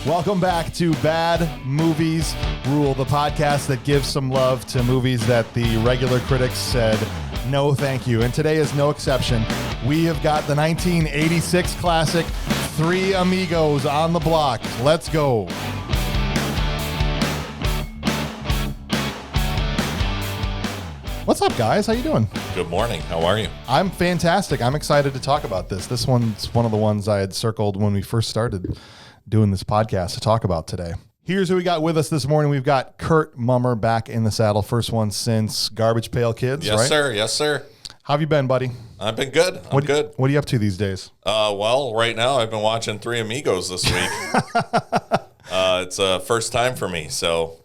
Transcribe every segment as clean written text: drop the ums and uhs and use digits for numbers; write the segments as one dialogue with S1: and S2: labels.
S1: Welcome back to Bad Movies Rule, the podcast that gives some love to movies that the regular critics said no thank you. And today is no exception. We have got the 1986 classic Three Amigos on the block. Let's go. What's up, guys? How you doing?
S2: Good morning. How are you?
S1: I'm fantastic. I'm excited to talk about this. This one's one of the ones I had circled when we first started doing this podcast to talk about today. Here's who we got with us this morning. We've got Curt Mummer back in the saddle. First one since Garbage Pail Kids,
S2: yes,
S1: right?
S2: Sir. Yes, sir.
S1: How have you been, buddy?
S2: I've been good. Good.
S1: What are you up to these days?
S2: Well, right now I've been watching Three Amigos this week. It's a first time for me, so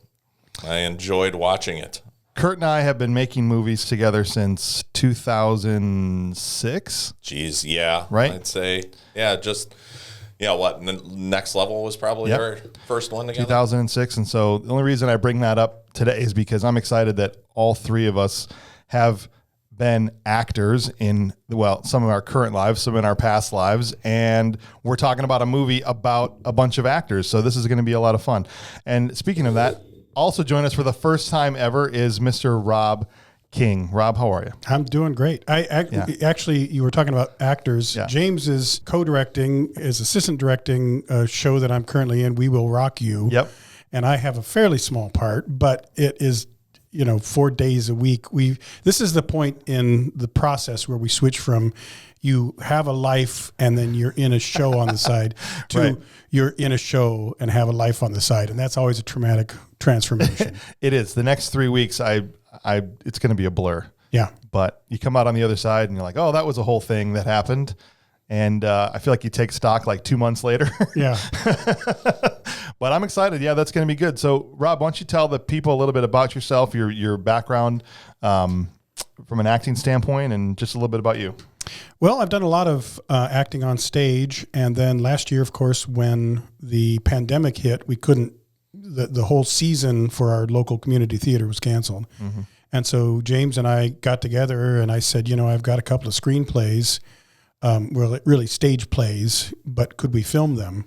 S2: I enjoyed watching it.
S1: Curt and I have been making movies together since 2006.
S2: Jeez, yeah.
S1: Right?
S2: I'd say, what? Next Level was probably our first one together?
S1: 2006. And so the only reason I bring that up today is because I'm excited that all three of us have been actors in, some of our current lives, some in our past lives, and we're talking about a movie about a bunch of actors. So this is going to be a lot of fun. And speaking of that, also join us for the first time ever is Mr. Rob King. Rob, how are you?
S3: I'm doing great. Actually, you were talking about actors. Yeah. James is assistant directing a show that I'm currently in, We Will Rock You.
S1: Yep.
S3: And I have a fairly small part, but it is 4 days a week. This is the point in the process where we switch from you have a life and then you're in a show on the side to
S1: right.
S3: You're in a show and have a life on the side. And that's always a traumatic transformation.
S1: It is. The next 3 weeks, it's going to be a blur.
S3: Yeah.
S1: But you come out on the other side and you're like, oh, that was a whole thing that happened. And I feel like you take stock like 2 months later.
S3: Yeah.
S1: But I'm excited. Yeah, that's going to be good. So, Rob, why don't you tell the people a little bit about yourself, your background from an acting standpoint, and just a little bit about you.
S3: Well, I've done a lot of acting on stage. And then last year, of course, when the pandemic hit, we couldn't, the whole season for our local community theater was canceled. Mm-hmm. And so James and I got together and I said, I've got a couple of screenplays, really stage plays, but could we film them?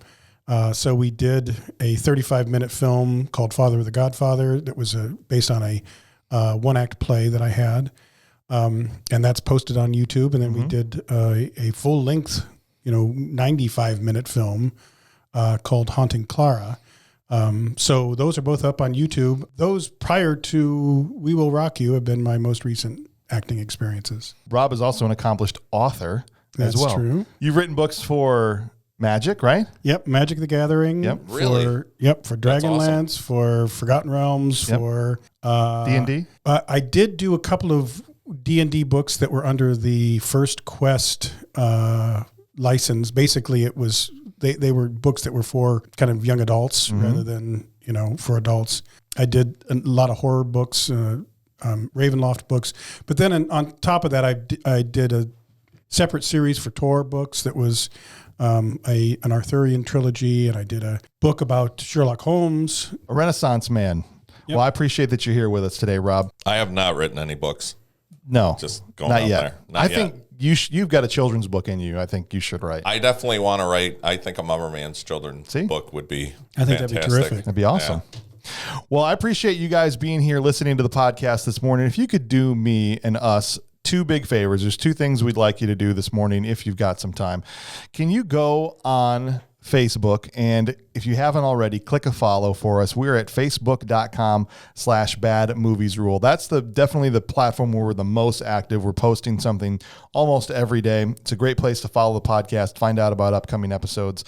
S3: So we did a 35-minute film called Father of the Godfather that was based on a one-act play that I had. And that's posted on YouTube. And then we did a full-length, 95-minute film called Haunting Clara. So those are both up on YouTube. Those prior to We Will Rock You have been my most recent acting experiences.
S1: Rob is also an accomplished author as well.
S3: That's true.
S1: You've written books for Magic, right?
S3: Yep, Magic the Gathering.
S1: Yep.
S2: Really?
S3: For Dragonlance, for Forgotten Realms, for
S1: D&D.
S3: I did do a couple of D&D books that were under the First Quest license. Basically, it was they were books that were for kind of young adults rather than for adults. I did a lot of horror books, Ravenloft books, but then on top of that, I did a separate series for Tor books that was an Arthurian trilogy, and I did a book about Sherlock Holmes.
S1: A Renaissance man. Yep. Well, I appreciate that you're here with us today, Rob.
S2: I have not written any books.
S1: No.
S2: Just going
S1: not
S2: out
S1: yet.
S2: there. Not
S1: I
S2: yet.
S1: think you've got a children's book in you. I think you should write.
S2: I definitely want to write. I think a Mummer Man's children's book would be
S3: I think
S2: fantastic.
S3: that'd be terrific.
S1: That'd be awesome. Yeah. Well, I appreciate you guys being here listening to the podcast this morning. If you could do me and us two big favors, there's two things we'd like you to do this morning if you've got some time. Can you go on Facebook, and if you haven't already, click a follow for us. We're at facebook.com/badmoviesrule. That's definitely the platform where we're the most active. We're posting something almost every day. It's a great place to follow the podcast, find out about upcoming episodes,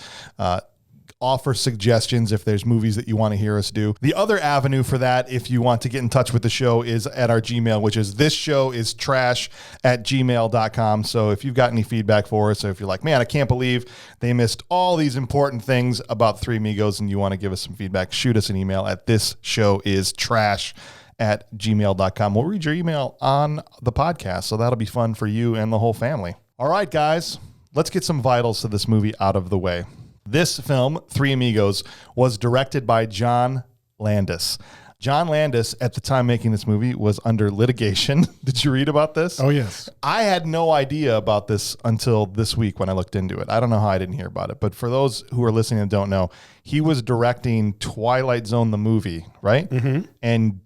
S1: offer suggestions if there's movies that you want to hear us do. The other avenue for that, if you want to get in touch with the show, is at our Gmail, which is thisshowis.trash@gmail.com. So if you've got any feedback for us, or if you're like, man, I can't believe they missed all these important things about Three Amigos, and you want to give us some feedback, shoot us an email at thisshowis.trash@gmail.com. We'll read your email on the podcast, so that'll be fun for you and the whole family. All right, guys, let's get some vitals to this movie out of the way. This film, Three Amigos, was directed by John Landis. John Landis, at the time making this movie, was under litigation. Did you read about this?
S3: Oh, yes.
S1: I had no idea about this until this week when I looked into it. I don't know how I didn't hear about it. But for those who are listening and don't know, he was directing Twilight Zone, the movie, right? Mm-hmm. And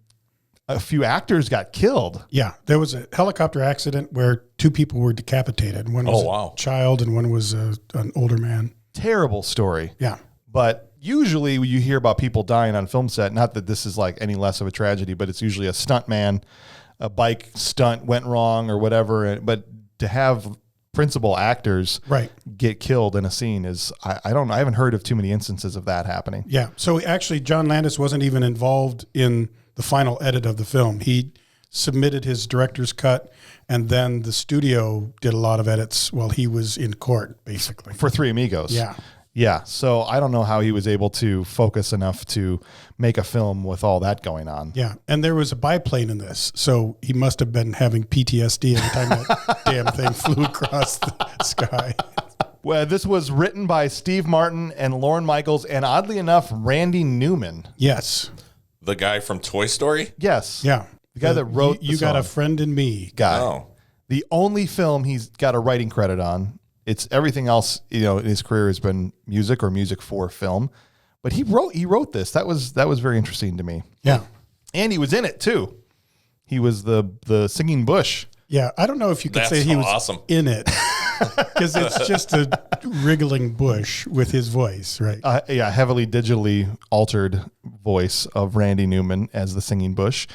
S1: a few actors got killed.
S3: Yeah. There was a helicopter accident where 2 people were decapitated. One was a child and one was an older man.
S1: Terrible story.
S3: Yeah.
S1: But usually you hear about people dying on film set, not that this is like any less of a tragedy, but it's usually a stunt man, a bike stunt went wrong or whatever. But to have principal actors get killed in a scene is, I haven't heard of too many instances of that happening.
S3: Yeah. So actually John Landis wasn't even involved in the final edit of the film. He submitted his director's cut, and then the studio did a lot of edits while he was in court, basically.
S1: For Three Amigos.
S3: Yeah.
S1: Yeah. So I don't know how he was able to focus enough to make a film with all that going on.
S3: Yeah. And there was a biplane in this, so he must have been having PTSD every time that damn thing flew across the sky.
S1: Well, this was written by Steve Martin and Lorne Michaels, and oddly enough, Randy Newman.
S3: Yes.
S2: The guy from Toy Story?
S1: Yes.
S3: Yeah.
S1: The guy that wrote
S3: You Got a Friend in Me
S1: guy.
S2: Oh.
S1: The only film he's got a writing credit on. It's everything else, in his career has been music or music for film. But he wrote this. That was very interesting to me.
S3: Yeah.
S1: And he was in it too. He was the singing bush.
S3: Yeah. I don't know if you could say he was
S2: awesome.
S3: in it. Because it's just a wriggling bush with his voice, right?
S1: Heavily digitally altered voice of Randy Newman as the singing bush.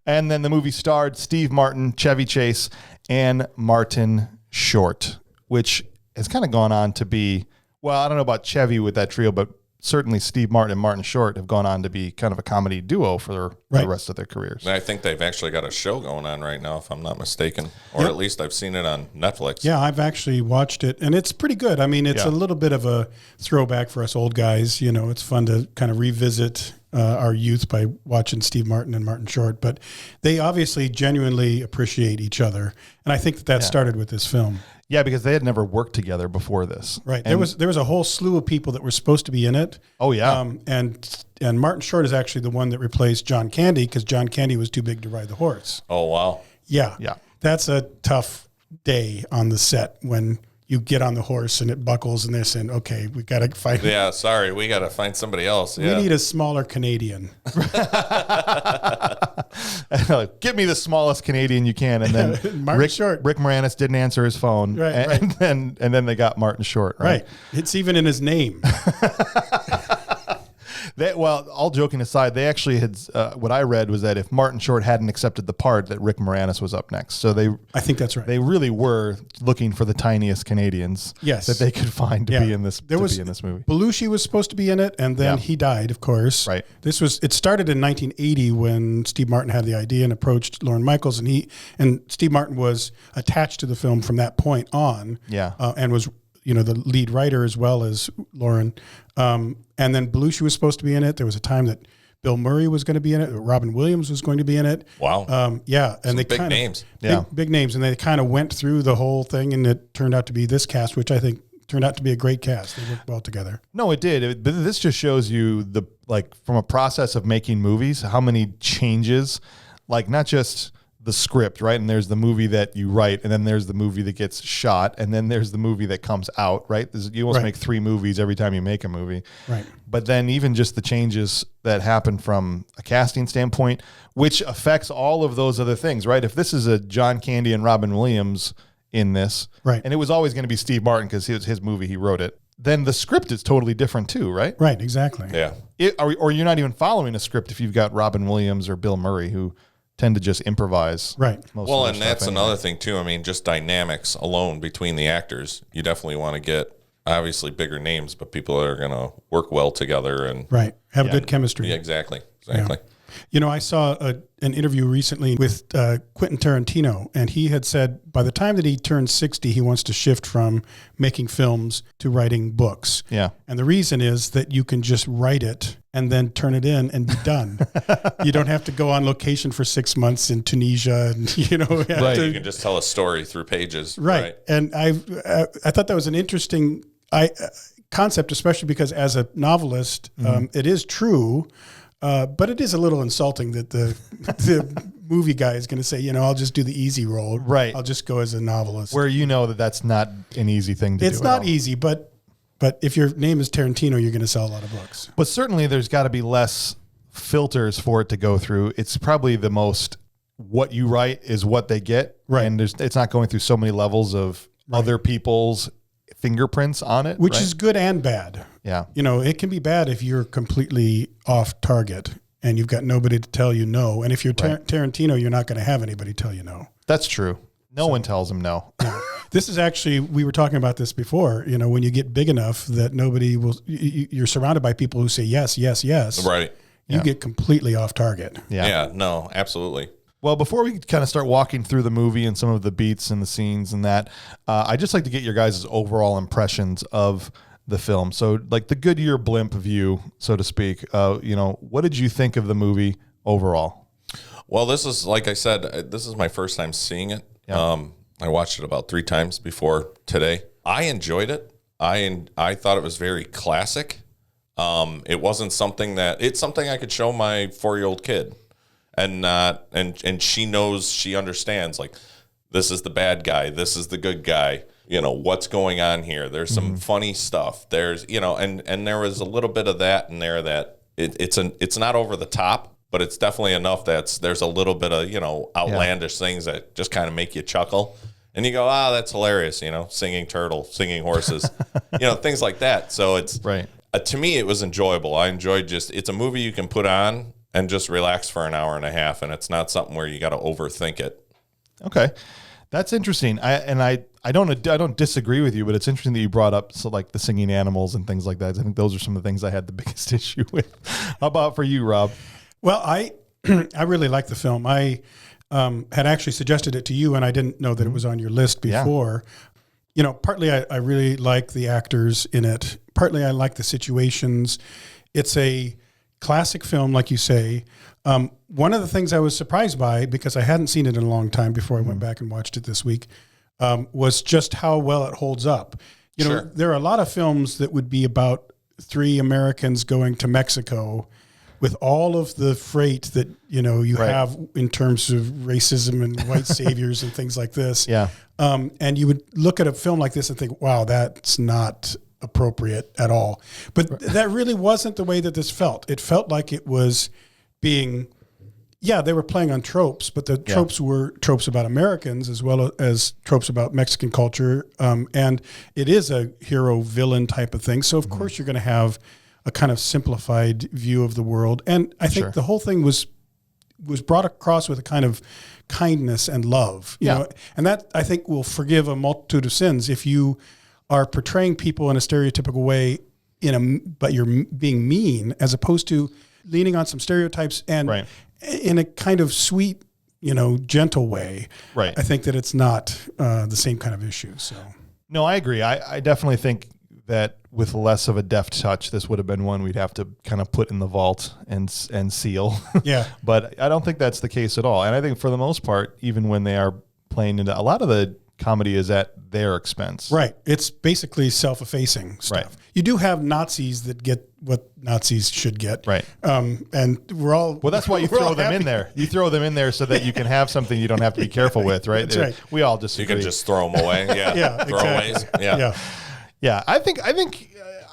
S1: And then the movie starred Steve Martin, Chevy Chase, and Martin Short, which has kind of gone on to be, well, I don't know about Chevy with that trio, but certainly Steve Martin and Martin Short have gone on to be kind of a comedy duo for the rest of their careers.
S2: I think they've actually got a show going on right now, if I'm not mistaken. Or at least I've seen it on Netflix.
S3: Yeah, I've actually watched it, and it's pretty good. I mean, it's a little bit of a throwback for us old guys. It's fun to kind of revisit our youth by watching Steve Martin and Martin Short. But they obviously genuinely appreciate each other. And I think that started with this film.
S1: Yeah, because they had never worked together before this.
S3: Right. There was a whole slew of people that were supposed to be in it.
S1: Oh, yeah.
S3: And Martin Short is actually the one that replaced John Candy because John Candy was too big to ride the horse.
S2: Oh, wow.
S3: Yeah.
S1: Yeah.
S3: That's a tough day on the set when you get on the horse and it buckles and they're saying, okay, we got to find.
S2: Yeah, sorry, we got to find somebody else.
S3: We need a smaller Canadian.
S1: Give me the smallest Canadian you can, and then Rick Moranis didn't answer his phone, and then they got Martin Short. Right,
S3: it's even in his name.
S1: All joking aside, they actually had what I read was that if Martin Short hadn't accepted the part, that Rick Moranis was up next. So I
S3: think that's right.
S1: They really were looking for the tiniest Canadians that they could find to be in this movie.
S3: Belushi was supposed to be in it, and then he died, of course.
S1: Right.
S3: It started in 1980 when Steve Martin had the idea and approached Lorne Michaels, and Steve Martin was attached to the film from that point on.
S1: Yeah.
S3: And was the lead writer as well as Lauren. And then Belushi was supposed to be in it. There was a time that Bill Murray was going to be in it. Robin Williams was going to be in it.
S2: Wow.
S3: And
S2: some
S3: they
S2: big names.
S3: Big names. And they kind of went through the whole thing, and it turned out to be this cast, which I think turned out to be a great cast. They worked well together.
S1: No, it did. This just shows you from a process of making movies, how many changes, not just the script, right? And there's the movie that you write, and then there's the movie that gets shot, and then there's the movie that comes out, right? You almost make 3 movies every time you make a movie.
S3: Right.
S1: But then even just the changes that happen from a casting standpoint, which affects all of those other things, right? If this is a John Candy and Robin Williams in this,
S3: right,
S1: and it was always going to be Steve Martin because it was his movie, he wrote it, then the script is totally different too, right?
S3: Right, exactly.
S2: Yeah.
S1: Or you're not even following a script if you've got Robin Williams or Bill Murray who tend to just improvise.
S3: Right.
S2: Well, and that's another thing too. I mean, just dynamics alone between the actors. You definitely want to get obviously bigger names, but people that are going to work well together and
S3: have good chemistry.
S2: Yeah, exactly.
S3: Yeah. I saw an interview recently with Quentin Tarantino, and he had said by the time that he turns 60, he wants to shift from making films to writing books.
S1: Yeah.
S3: And the reason is that you can just write it and then turn it in and be done. You don't have to go on location for 6 months in Tunisia, and
S2: you can just tell a story through pages.
S3: Right. And I thought that was an interesting concept, especially because as a novelist, it is true. But it is a little insulting that the movie guy is going to say, I'll just do the easy role.
S1: Right.
S3: I'll just go as a novelist.
S1: Where that's not an easy thing to do.
S3: It's not easy, but if your name is Tarantino, you're going to sell a lot of books.
S1: But certainly there's got to be less filters for it to go through. It's probably the most, what you write is what they get.
S3: Right.
S1: And it's not going through so many levels of other people's fingerprints on it.
S3: Which is good and bad.
S1: Yeah.
S3: It can be bad if you're completely off target and you've got nobody to tell you no. And if you're Tarantino, you're not going to have anybody tell you no.
S1: That's true. No one tells him no.
S3: This is actually, we were talking about this before, when you get big enough that nobody will, you're surrounded by people who say yes, yes, yes.
S2: Right.
S3: You get completely off target.
S2: Yeah, no, absolutely.
S1: Well, before we kind of start walking through the movie and some of the beats and the scenes and that, I'd just like to get your guys' overall impressions of the film. So like the Goodyear blimp view, so to speak, what did you think of the movie overall?
S2: Well, this is, like I said, this is my first time seeing it. Yeah. I watched it about 3 times before today. I enjoyed it. I thought it was very classic. It wasn't something it's something I could show my 4-year-old kid, and she knows, she understands, like, this is the bad guy, this is the good guy. What's going on here? There's some funny stuff. There's and there was a little bit of that in there that it's not over the top. But it's definitely enough there's a little bit of, outlandish things that just kind of make you chuckle. And you go, that's hilarious, singing turtle, singing horses, things like that. So it's,
S1: right.
S2: To me, it was enjoyable. I enjoyed it's a movie you can put on and just relax for an hour and a half. And it's not something where you got to overthink it.
S1: Okay. That's interesting. I don't disagree with you, but it's interesting that you brought up like the singing animals and things like that. I think those are some of the things I had the biggest issue with. How about for you, Rob?
S3: Well, I really like the film. I had actually suggested it to you, and I didn't know that it was on your list before. Yeah. Partly I really like the actors in it. Partly I like the situations. It's a classic film, like you say. One of the things I was surprised by, because I hadn't seen it in a long time before I went back and watched it this week, was just how well it holds up.
S2: Sure.
S3: There are a lot of films that would be about 3 Americans going to Mexico with all of the freight that, you have in terms of racism and white saviors and things like this.
S1: Yeah.
S3: And you would look at a film like this and think, wow, that's not appropriate at all. But that really wasn't the way that this felt. It felt like it was being, they were playing on tropes, but the tropes were tropes about Americans as well as tropes about Mexican culture. And it is a hero-villain type of thing. So, of course, you're going to have a kind of simplified view of the world. And I think the whole thing was brought across with a kind of kindness and love, you know, and that I think will forgive a multitude of sins. If you are portraying people in a stereotypical way but you're being mean, as opposed to leaning on some stereotypes and in a kind of sweet, gentle way.
S1: Right.
S3: I think that it's not the same kind of issue. So
S1: no, I agree. I definitely think that with less of a deft touch, this would have been one we'd have to kind of put in the vault and seal.
S3: Yeah.
S1: But I don't think that's the case at all. And I think for the most part, even when they are playing into, a lot of the comedy is at their expense.
S3: Right. It's basically self-effacing stuff.
S1: Right.
S3: You do have Nazis that get what Nazis should get.
S1: Right.
S3: And we're all...
S1: Well, that's why you throw them in there. You throw them in there so that you can have something you don't have to be careful with, right?
S3: That's right.
S1: We all disagree.
S2: You can just throw them away. Yeah.
S3: Yeah,
S2: Throwaways.
S3: exactly.
S2: Yeah.
S1: Yeah, I think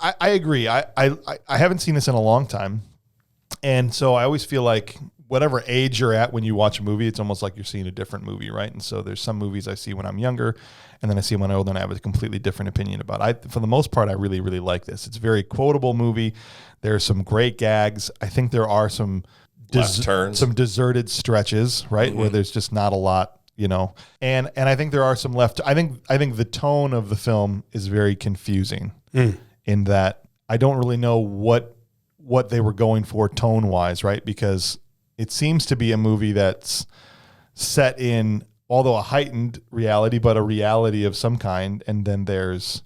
S1: I agree. I haven't seen this in a long time, and so I always feel like whatever age you're at when you watch a movie, it's almost like you're seeing a different movie, right? And so there's some movies I see when I'm younger, and then I see them when I'm older, and I have a completely different opinion about. For the most part, I really, really like this. It's a very quotable movie. There's some great gags. I think there are some some deserted stretches, right, where there's just not a lot. And I think there are some left. I think the tone of the film is very confusing in that I don't really know what they were going for tone wise, right? Because it seems to be a movie that's set in, although a heightened reality, but a reality of some kind. And then there's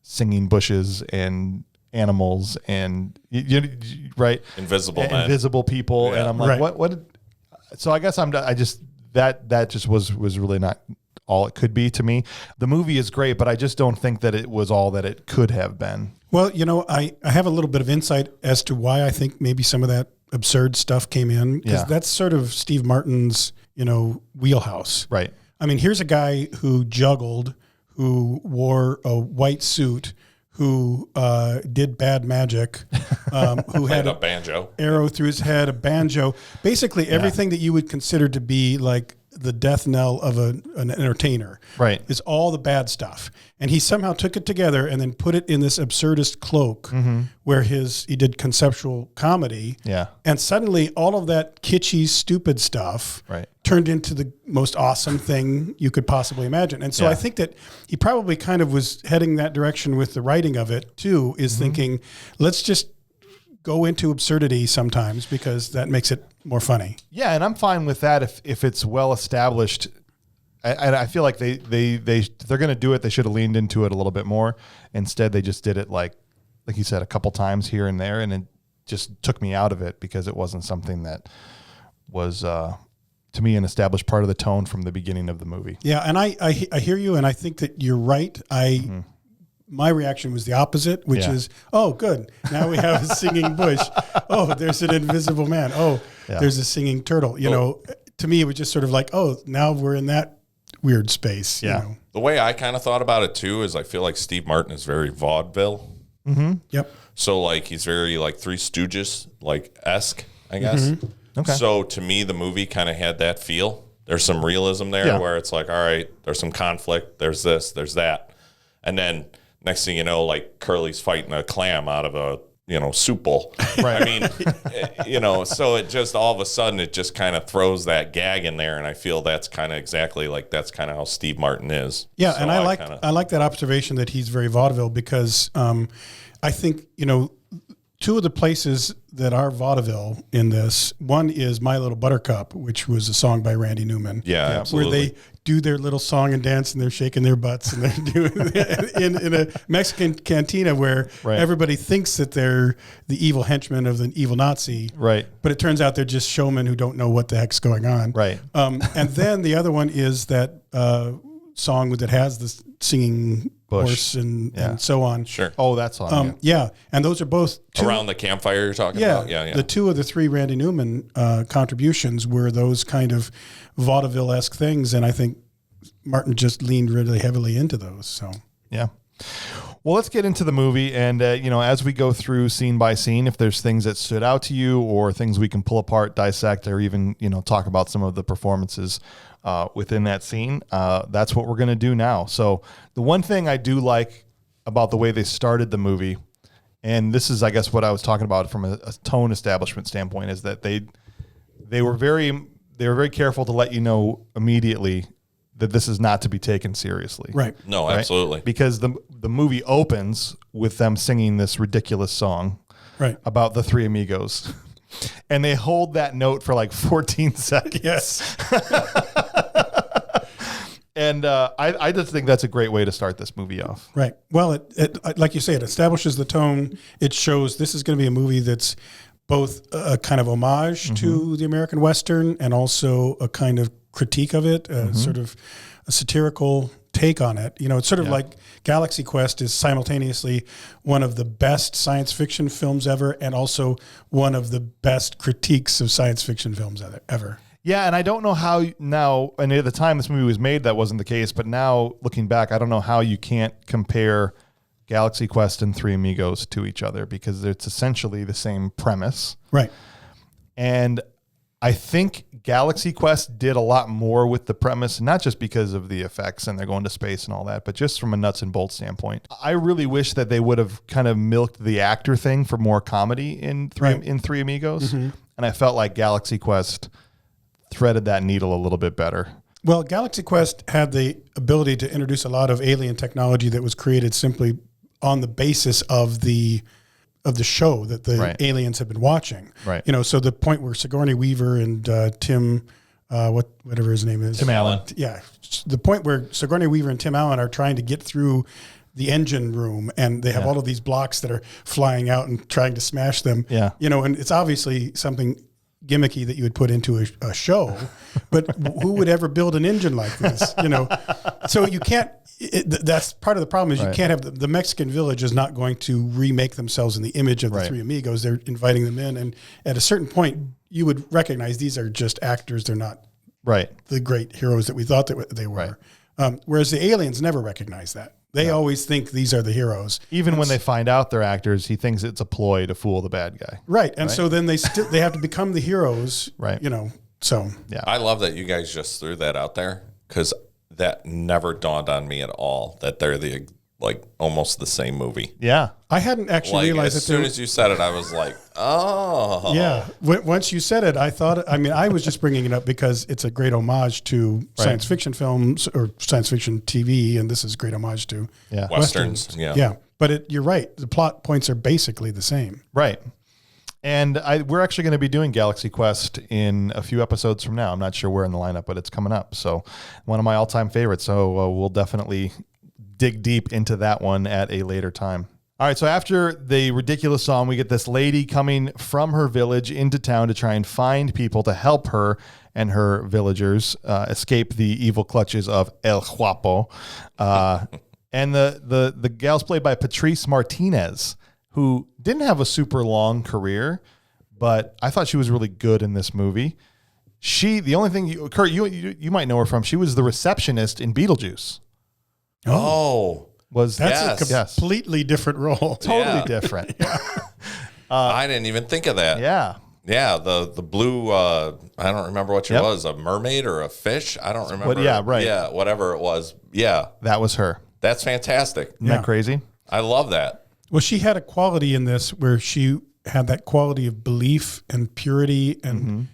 S1: singing bushes and animals and right, invisible people, and I'm like, what? So I guess that just was really not all it could be to me. The movie is great, but I just don't think that it was all that it could have been.
S3: Well, I have a little bit of insight as to why I think maybe some of that absurd stuff came in, because that's sort of Steve Martin's, wheelhouse.
S1: Right.
S3: I mean, here's a guy who juggled, who wore a white suit, who did bad magic, who had
S2: a banjo
S3: arrow through his head, a banjo, basically everything that you would consider to be like the death knell of an entertainer.
S1: Right.
S3: Is all the bad stuff. And he somehow took it together and then put it in this absurdist cloak where he did conceptual comedy.
S1: Yeah.
S3: And suddenly all of that kitschy, stupid stuff turned into the most awesome thing you could possibly imagine. And so I think that he probably kind of was heading that direction with the writing of it too, is thinking, let's just go into absurdity sometimes because that makes it more funny.
S1: Yeah, and I'm fine with that if it's well established. I feel like they're going to do it. They should have leaned into it a little bit more. Instead, they just did it like you said, a couple times here and there, and it just took me out of it because it wasn't something that was to me an established part of the tone from the beginning of the movie.
S3: Yeah, and I hear you, and I think that you're right. My reaction was the opposite, which is, oh, good. Now we have a singing bush. Oh, there's an invisible man. Oh, there's a singing turtle. You know, to me, it was just sort of like, oh, now we're in that weird space.
S1: Yeah.
S3: You know?
S2: The way I kind of thought about it too is I feel like Steve Martin is very vaudeville.
S3: Yep.
S2: So like he's very like Three Stooges like esque, I guess.
S1: Okay.
S2: So to me, the movie kind of had that feel. There's some realism there where it's like, all right, there's some conflict. There's this, there's that, and then next thing you know, like Curly's fighting a clam out of a soup bowl. Right. I mean, so it just all of a sudden it just kind of throws that gag in there, and I feel that's kind of exactly like that's kind of how Steve Martin is.
S3: Yeah,
S2: so
S3: and I like that observation that he's very vaudeville because I think two of the places that are vaudeville in this, one is My Little Buttercup, which was a song by Randy Newman.
S2: Yeah, absolutely.
S3: Where they do their little song and dance and they're shaking their butts and they're doing in a Mexican cantina where everybody thinks that they're the evil henchmen of the evil Nazi.
S1: Right.
S3: But it turns out they're just showmen who don't know what the heck's going on.
S1: Right.
S3: And then the other one is that song that has the singing horse and so on.
S2: Sure.
S1: Oh, that song.
S3: Yeah. And those are both
S2: around the campfire you're talking about. Yeah.
S3: The two of the three Randy Newman contributions were those kind of vaudeville-esque things, and I think Martin just leaned really heavily into those. So
S1: yeah. Well, let's get into the movie, and as we go through scene by scene, if there's things that stood out to you or things we can pull apart, dissect, or even talk about some of the performances within that scene, that's what we're going to do now. So the one thing I do like about the way they started the movie, and this is, I guess, what I was talking about from a tone establishment standpoint, is that they were very careful to let you know immediately that this is not to be taken seriously.
S3: right.
S2: No, absolutely.
S1: Because the movie opens with them singing this ridiculous song about the three amigos. And they hold that note for like 14 seconds.
S3: Yes.
S1: And I just think that's a great way to start this movie off.
S3: Right. Well, it like you say, it establishes the tone. It shows this is going to be a movie that's both a kind of homage to the American Western and also a kind of critique of it, sort of a satirical take on it. It's sort of like Galaxy Quest is simultaneously one of the best science fiction films ever and also one of the best critiques of science fiction films ever.
S1: Yeah, and I don't know how now, and at the time this movie was made, that wasn't the case, but now looking back, I don't know how you can't compare Galaxy Quest and Three Amigos to each other because it's essentially the same premise.
S3: Right.
S1: And I think Galaxy Quest did a lot more with the premise, not just because of the effects and they're going to space and all that, but just from a nuts and bolts standpoint. I really wish that they would have kind of milked the actor thing for more comedy in Three Amigos. And I felt like Galaxy Quest threaded that needle a little bit better.
S3: Well, Galaxy Quest had the ability to introduce a lot of alien technology that was created simply on the basis of the show that the aliens have been watching.
S1: Right.
S3: So the point where Sigourney Weaver and Tim, whatever his name is.
S1: Tim Allen.
S3: Yeah. The point where Sigourney Weaver and Tim Allen are trying to get through the engine room and they have all of these blocks that are flying out and trying to smash them.
S1: Yeah.
S3: And it's obviously something gimmicky that you would put into a show, but who would ever build an engine like this? So you can't. That's part of the problem is you can't have the Mexican Village is not going to remake themselves in the image of the three amigos. They're inviting them in, and at a certain point, you would recognize these are just actors. They're not the great heroes that we thought that they were. Whereas the aliens never recognize that. They always think these are the heroes.
S1: Even when they find out they're actors, he thinks it's a ploy to fool the bad guy.
S3: Right. And so then they have to become the heroes.
S1: Right.
S3: So.
S1: Yeah.
S2: I love that you guys just threw that out there because that never dawned on me at all that they're almost the same movie.
S1: Yeah.
S3: I hadn't actually realized
S2: as soon as you said it, I was like, oh.
S3: Yeah. Once you said it, I was just bringing it up because it's a great homage to science fiction films or science fiction TV, and this is a great homage to
S2: Westerns.
S3: Yeah. But you're right. The plot points are basically the same.
S1: Right. And we're actually going to be doing Galaxy Quest in a few episodes from now. I'm not sure where in the lineup, but it's coming up. So one of my all-time favorites. So we'll definitely dig deep into that one at a later time. All right, so after the ridiculous song, we get this lady coming from her village into town to try and find people to help her and her villagers escape the evil clutches of El Guapo. And the gal's played by Patrice Martinez, who didn't have a super long career, but I thought she was really good in this movie. The only thing, Curt, you might know her from, she was the receptionist in Beetlejuice.
S3: That's a completely different role.
S1: Totally different.
S2: I didn't even think of that.
S1: Yeah.
S2: Yeah, the blue, I don't remember what it was, a mermaid or a fish? I don't remember.
S1: But yeah, right.
S2: Yeah, whatever it was. Yeah.
S1: That was her.
S2: That's fantastic.
S1: Isn't that crazy?
S2: I love that.
S3: Well, she had a quality in this where she had that quality of belief and purity and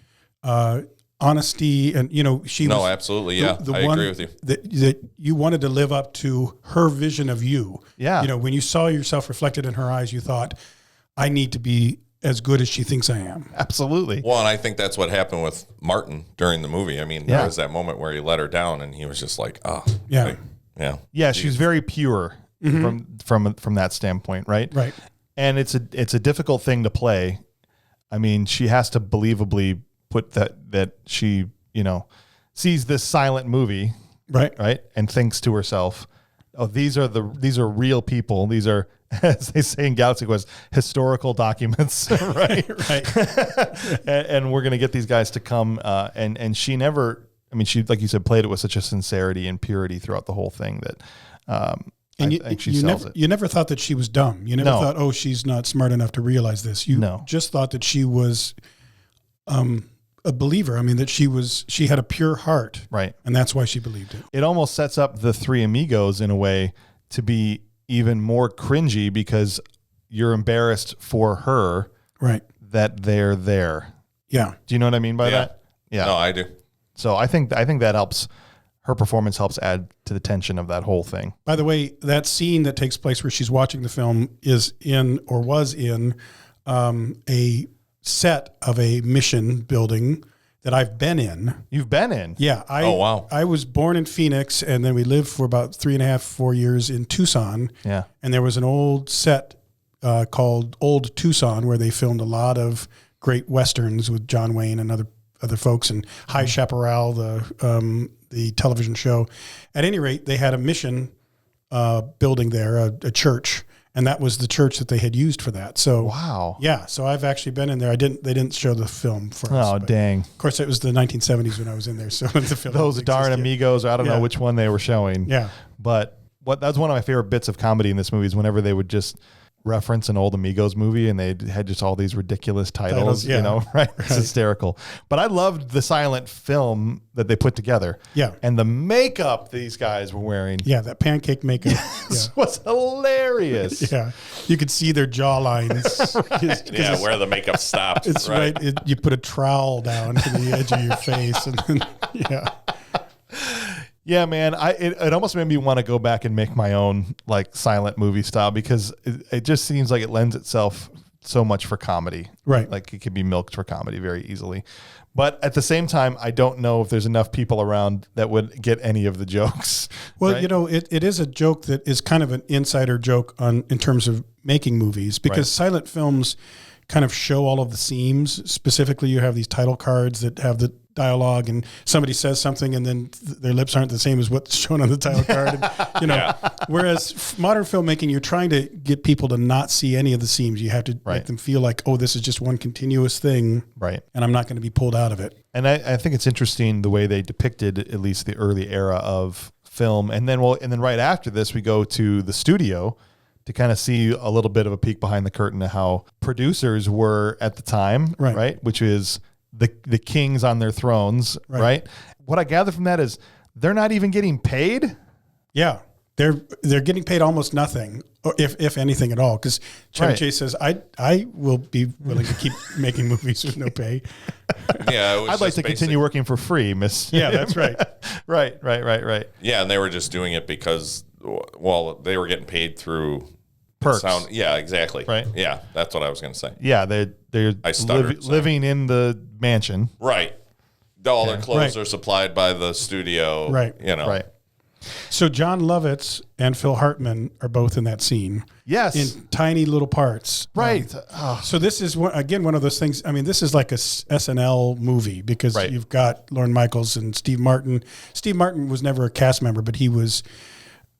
S3: honesty, and she was
S2: absolutely, yeah. I agree with you.
S3: That you wanted to live up to her vision of you.
S1: Yeah.
S3: When you saw yourself reflected in her eyes, you thought, I need to be as good as she thinks I am.
S1: Absolutely.
S2: Well, and I think that's what happened with Martin during the movie. I mean, there was that moment where he let her down, and he was just like, oh,
S3: yeah,
S1: yeah. She's very pure from that standpoint, right?
S3: Right.
S1: And it's a difficult thing to play. I mean, she has to believably put that she sees this silent movie, right, and thinks to herself, oh, these are real people. These are, as they say in Galaxy Quest, historical documents, right? and we're gonna get these guys to come, and she never. I mean, she, like you said, played it with such a sincerity and purity throughout the whole thing that.
S3: And
S1: I think she sells it.
S3: You never thought that she was dumb. You never thought, oh, she's not smart enough to realize this. You just thought that she was a believer. I mean, that she had a pure heart.
S1: Right.
S3: And that's why she believed it.
S1: It almost sets up the three amigos in a way to be even more cringy because you're embarrassed for her that they're there.
S3: Yeah.
S1: Do you know what I mean by that? Yeah.
S2: No, I do.
S1: So I think that helps. Her performance helps add to the tension of that whole thing.
S3: By the way, that scene that takes place where she's watching the film was in a set of a mission building that I've been in.
S1: You've been in?
S3: Yeah.
S2: wow.
S3: I was born in Phoenix, and then we lived for about 3.5, 4 years in Tucson.
S1: Yeah. And
S3: there was an old set called Old Tucson where they filmed a lot of great Westerns with John Wayne and other folks, and High Chaparral, the television show. At any rate, they had a mission building there, a church, and that was the church that they had used for that. So
S1: wow,
S3: yeah. So I've actually been in there. They didn't show the film for us.
S1: Oh, dang!
S3: Of course, it was the 1970s when I was in there. So the film
S1: those darn Amigos. I don't know which one they were showing.
S3: Yeah,
S1: but that's one of my favorite bits of comedy in this movie is whenever they would just reference an old Amigos movie and they had just all these ridiculous titles, right? It's hysterical. But I loved the silent film that they put together.
S3: Yeah.
S1: And the makeup these guys were wearing.
S3: Yeah, that pancake makeup
S1: was hilarious.
S3: Yeah. You could see their jaw lines.
S2: Where the makeup stopped.
S3: It's right. You put a trowel down to the edge of your face and then,
S1: Yeah, man, it almost made me want to go back and make my own like silent movie style because it just seems like it lends itself so much for comedy.
S3: Right.
S1: Like it could be milked for comedy very easily. But at the same time, I don't know if there's enough people around that would get any of the jokes.
S3: Well,
S1: right?
S3: It is a joke that is kind of an insider joke in terms of making movies because silent films kind of show all of the seams. Specifically, you have these title cards that have the dialogue, and somebody says something, and then their lips aren't the same as what's shown on the title card. And, whereas modern filmmaking, you're trying to get people to not see any of the seams. You have to make them feel like, oh, this is just one continuous thing,
S1: right? And
S3: I'm not going to be pulled out of it.
S1: And I think it's interesting the way they depicted at least the early era of film, and then right after this, we go to the studio to kind of see a little bit of a peek behind the curtain of how producers were at the time, right? Which is the kings on their thrones, right? What I gather from that is they're not even getting paid.
S3: Yeah, they're getting paid almost nothing, or if anything at all. Because Chevy Chase says, "I will be willing to keep making movies with no pay."
S2: Yeah,
S1: I'd like to continue working for free, Miss.
S3: Yeah, that's right.
S1: right.
S2: Yeah, and they were just doing it because, well, they were getting paid through
S1: perks.
S2: Yeah, exactly.
S1: Right.
S2: Yeah, that's what I was going to say.
S1: Yeah, they're living in the mansion.
S2: Right. All their clothes are supplied by the studio.
S3: Right.
S1: Right.
S3: So John Lovitz and Phil Hartman are both in that scene.
S1: Yes.
S3: In tiny little parts.
S1: Right.
S3: So this is, again, one of those things. I mean, this is like a SNL movie because you've got Lorne Michaels and Steve Martin. Steve Martin was never a cast member, but he was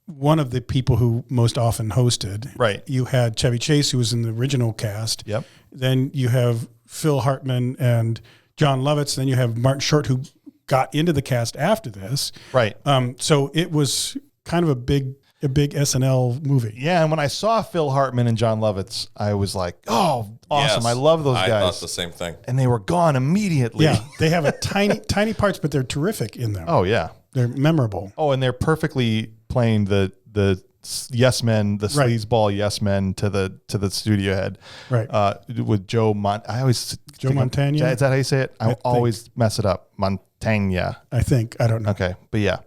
S3: one of the people who most often hosted.
S1: Right.
S3: You had Chevy Chase, who was in the original cast.
S1: Yep.
S3: Then you have Phil Hartman and John Lovitz. Then you have Martin Short, who got into the cast after this.
S1: Right.
S3: So it was kind of a big SNL movie.
S1: Yeah, and when I saw Phil Hartman and John Lovitz, I was like, oh, awesome.
S2: Yes,
S1: I love those guys.
S2: I thought the same thing.
S1: And they were gone immediately.
S3: Yeah, they have a tiny parts, but they're terrific in them.
S1: Oh, yeah.
S3: They're memorable.
S1: Oh, and they're perfectly playing the yes men, the sleazeball yes men to the studio head.
S3: Right.
S1: With Joe Montana. Is that how you say it? I always mess it up. Montana.
S3: I think. I don't know.
S1: Okay. But yeah.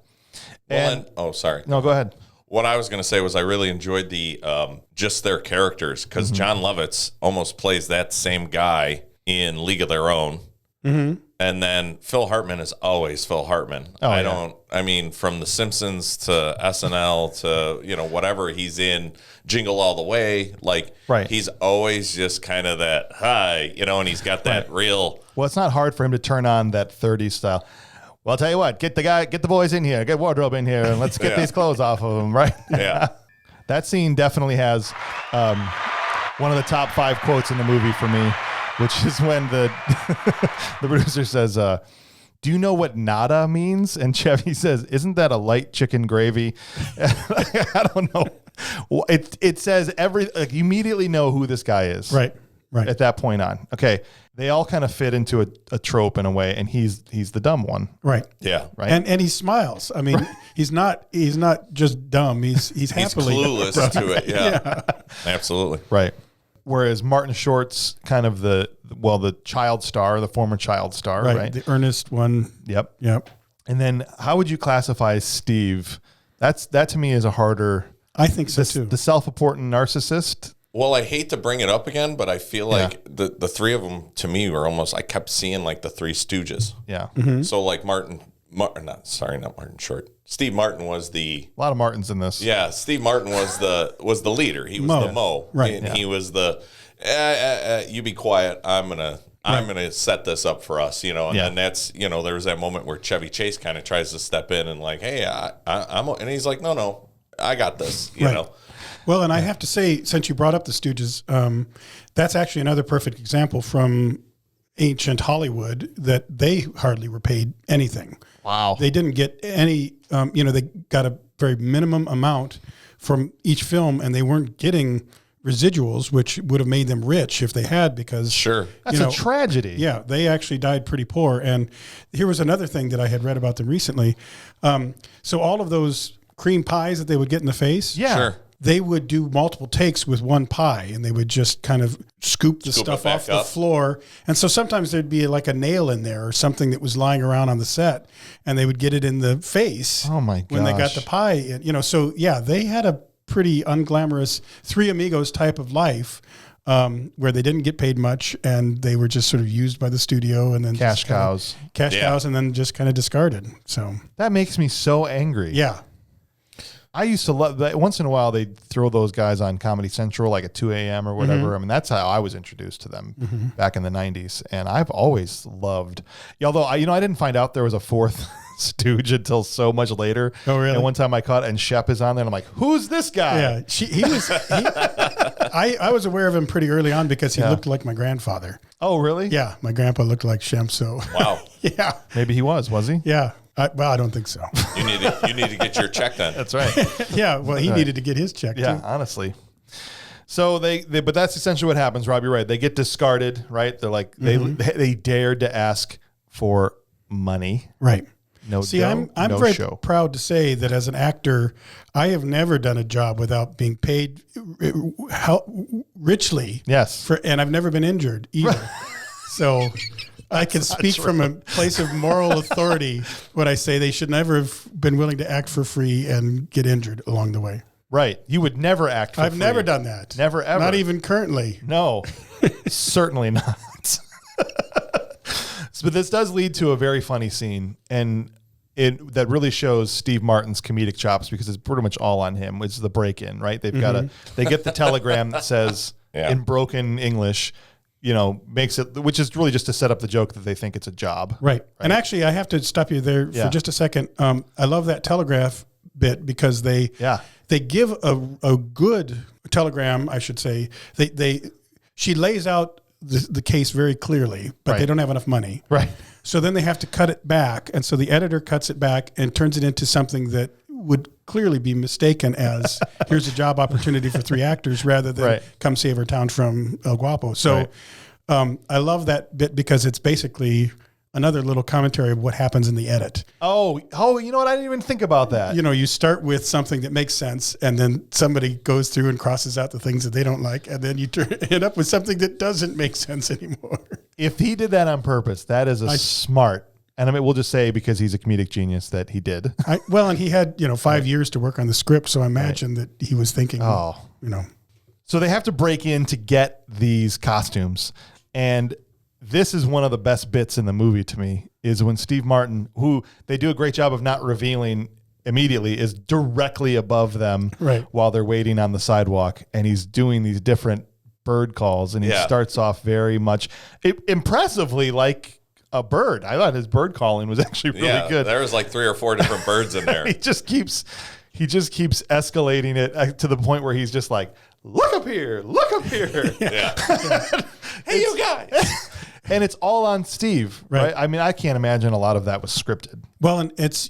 S2: Sorry.
S1: No, go ahead.
S2: What I was going to say was I really enjoyed the just their characters because John Lovitz almost plays that same guy in League of Their Own. Mm-hmm. And then Phil Hartman is always Phil Hartman. I mean, from The Simpsons to SNL to, whatever he's in, Jingle All the Way, he's always just kind of that, hi, and he's got that real.
S1: Well, it's not hard for him to turn on that 30s style. Well, I'll tell you what, get the boys in here, get wardrobe in here, and let's get these clothes off of them, right?
S2: Yeah.
S1: That scene definitely has one of the top 5 quotes in the movie for me, which is when the producer says, do you know what nada means? And Chevy says, isn't that a light chicken gravy? I don't know. It says you immediately know who this guy is.
S3: Right.
S1: At that point on. Okay. They all kind of fit into a trope in a way, and he's the dumb one.
S3: Right.
S2: Yeah.
S1: Right.
S3: And he smiles. I mean, he's not just dumb. He's happily
S2: clueless to it. Yeah. Absolutely.
S1: Right. Whereas Martin Short's kind of the child star, the former child star, right?
S3: The earnest one.
S1: Yep.
S3: And
S1: then how would you classify Steve? That to me is a harder.
S3: I think so too.
S1: The self-important narcissist.
S2: Well, I hate to bring it up again, but I feel like the three of them to me were almost. I kept seeing like the Three Stooges.
S1: Yeah.
S3: Mm-hmm.
S2: So like not Martin Short. Steve Martin was a
S1: lot of Martins in this.
S2: Yeah, Steve Martin was the leader. He was the Mo.
S3: Right.
S2: And he was the you be quiet. I'm gonna set this up for us, And then that's there was that moment where Chevy Chase kind of tries to step in and like, hey, I'm and he's like, no, I got this, you know.
S3: Well, and I have to say, since you brought up the Stooges, that's actually another perfect example from ancient Hollywood that they hardly were paid anything.
S1: Wow.
S3: They didn't get any, they got a very minimum amount from each film, and they weren't getting residuals, which would have made them rich if they had, because
S1: that's a tragedy.
S3: Yeah, they actually died pretty poor. And here was another thing that I had read about them recently. So all of those cream pies that they would get in the face, they would do multiple takes with one pie, and they would just kind of scoop the stuff off the floor. And so sometimes there'd be like a nail in there or something that was lying around on the set, and they would get it in the face.
S1: Oh my gosh.
S3: When they got the pie in, so yeah, they had a pretty unglamorous Three Amigos type of life, where they didn't get paid much, and they were just sort of used by the studio, and then
S1: cash cows,
S3: and then just kind of discarded. So
S1: that makes me so angry.
S3: Yeah.
S1: I used to love that. Once in a while, they'd throw those guys on Comedy Central, like at 2 a.m. or whatever. I mean, that's how I was introduced to them back in the 90s. And I've always loved, although I didn't find out there was a fourth Stooge until so much later.
S3: Oh, really?
S1: And one time I caught, and Shep is on there, and I'm like, who's this guy?
S3: Yeah, I was aware of him pretty early on because he looked like my grandfather.
S1: Oh, really?
S3: Yeah, my grandpa looked like Shemp, so.
S2: Wow.
S3: Yeah.
S1: Maybe he was he?
S3: Yeah. I don't think so.
S2: You need to get your check done.
S1: That's right.
S3: Yeah, well, he needed to get his check,
S1: Yeah,
S3: too.
S1: honestly. So but that's essentially what happens, Rob. You're right. They get discarded, right? They're like, they dared to ask for money.
S3: Right.
S1: No,
S3: See, I'm very proud to say that as an actor, I have never done a job without being paid richly.
S1: Yes.
S3: And I've never been injured either. So I can speak from a place of moral authority when I say they should never have been willing to act for free and get injured along the way.
S1: Right. You would never act for
S3: I've
S1: free.
S3: never done that.
S1: Never, ever.
S3: Not even currently.
S1: No, certainly not. But this does lead to a very funny scene, and that really shows Steve Martin's comedic chops because it's pretty much all on him. It's the break-in, right? They get the telegram that says in broken English, makes it, which is really just to set up the joke that they think it's a job.
S3: Right. And actually, I have to stop you there for just a second. I love that telegraph bit because they give a good telegram, I should say. She lays out the case very clearly, but they don't have enough money.
S1: Right.
S3: So then they have to cut it back. And so the editor cuts it back and turns it into something that would clearly be mistaken as here's a job opportunity for 3 actors rather than come save our town from El Guapo. So I love that bit because it's basically another little commentary of what happens in the edit.
S1: Oh, you know what? I didn't even think about that.
S3: You start with something that makes sense, and then somebody goes through and crosses out the things that they don't like, and then you end up with something that doesn't make sense anymore.
S1: If he did that on purpose, that is smart. And I mean, we'll just say because he's a comedic genius that he did.
S3: And he had 5 years to work on the script, so I imagine that he was thinking.
S1: So they have to break in to get these costumes, and this is one of the best bits in the movie to me, is when Steve Martin, who they do a great job of not revealing immediately, is directly above them while they're waiting on the sidewalk. And he's doing these different bird calls. And he starts off very much impressively like a bird. I thought his bird calling was actually really good.
S2: There was like 3 or 4 different birds in there.
S1: He just keeps escalating it to the point where he's just like, look up here. Hey, you guys. And it's all on Steve, right? I mean, I can't imagine a lot of that was scripted.
S3: Well, and it's,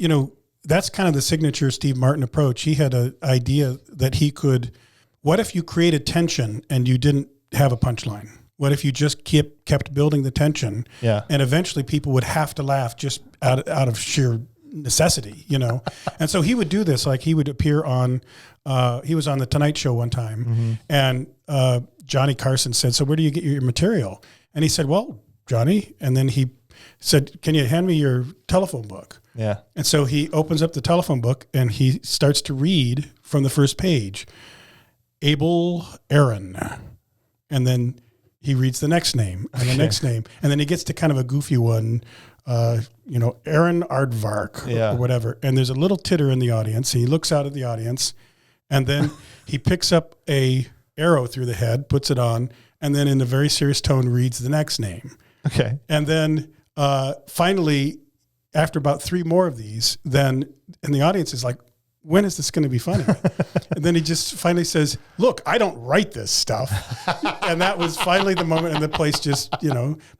S3: that's kind of the signature Steve Martin approach. He had an idea that he could, what if you created tension and you didn't have a punchline? What if you just kept building the tension? Yeah. And eventually people would have to laugh just out of sheer necessity, And so he would do this, like he would appear on, he was on the Tonight Show one time, and Johnny Carson said, "So where do you get your material?" And he said, "Well, Johnny," and then he said, "Can you hand me your telephone book?"
S1: Yeah.
S3: And so he opens up the telephone book and he starts to read from the first page, Abel Aaron. And then he reads the next name and the next name. And then he gets to kind of a goofy one, Aaron Aardvark or whatever. And there's a little titter in the audience. And he looks out at the audience and then he picks up a arrow through the head, puts it on, and then in a very serious tone reads the next name.
S1: Okay.
S3: And then finally, after about 3 more of these, and the audience is like, when is this going to be funny? And then he just finally says, "Look, I don't write this stuff." And that was finally the moment, and the place just,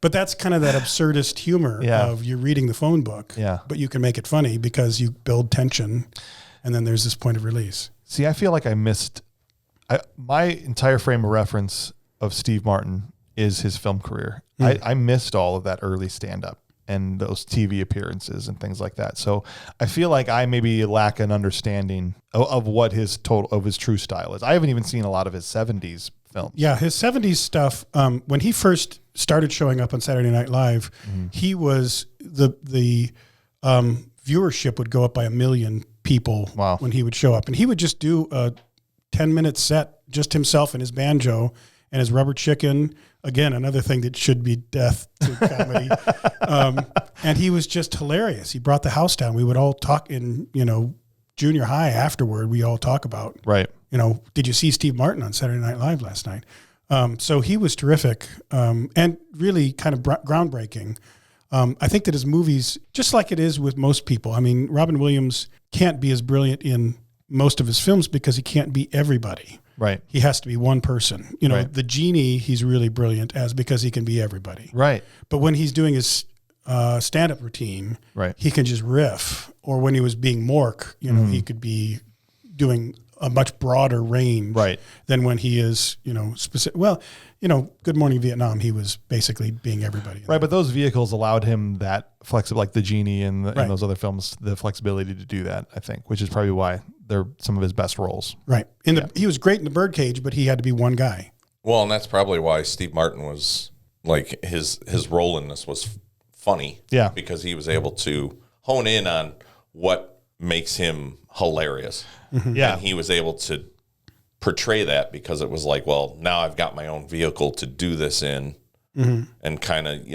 S3: but that's kind of that absurdist humor of you're reading the phone book, but you can make it funny because you build tension, and then there's this point of release.
S1: See, I feel like I missed my entire frame of reference of Steve Martin is his film career. I missed all of that early stand-up and those TV appearances and things like that. So I feel like I maybe lack an understanding of what his true style is. I haven't even seen a lot of his 70s films.
S3: Yeah, his 70s stuff, when he first started showing up on Saturday Night Live, he was the viewership would go up by 1 million people when he would show up. And he would just do a 10-minute set, just himself and his banjo and his rubber chicken. Again, another thing that should be death to comedy. And he was just hilarious. He brought the house down. We would all talk in, junior high afterward, we all talk about,
S1: Right.
S3: Did you see Steve Martin on Saturday Night Live last night? So he was terrific and really kind of groundbreaking. I think that his movies, just like it is with most people, I mean, Robin Williams can't be as brilliant in most of his films because he can't be everybody.
S1: Right.
S3: He has to be one person.
S1: Right.
S3: The genie, he's really brilliant as because he can be everybody.
S1: Right.
S3: But when he's doing his stand-up routine,
S1: Right.
S3: he can just riff. Or when he was being Mork, he could be doing a much broader range
S1: Right.
S3: than when he is, specific. Well, Good Morning Vietnam, he was basically being everybody.
S1: Right, but those vehicles allowed him that flexibility, like the Genie and
S3: Right.
S1: those other films, the flexibility to do that, I think, which is probably why they're some of his best roles.
S3: Right. He was great in The Birdcage, but he had to be one guy.
S2: Well, and that's probably why Steve Martin was like his role in this was funny.
S1: Yeah.
S2: Because he was able to hone in on what makes him hilarious.
S1: Yeah.
S2: And he was able to portray that because it was like, well, now I've got my own vehicle to do this in, and kind of,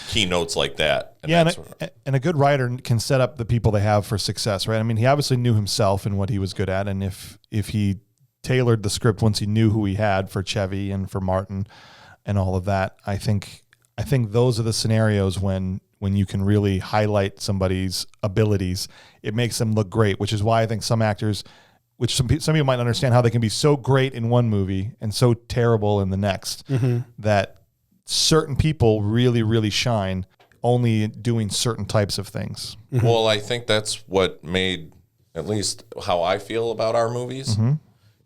S2: keynotes like that. And
S1: Yeah,
S2: that's
S1: and a good writer can set up the people they have for success, right? I mean, he obviously knew himself and what he was good at, and if he tailored the script once he knew who he had for Chevy and for Martin and all of that, I think those are the scenarios when you can really highlight somebody's abilities. It makes them look great, which is why I think some actors, which some people might understand how they can be so great in one movie and so terrible in the next, that certain people really, really shine only doing certain types of things.
S2: Well, I think that's what made, at least how I feel about our movies,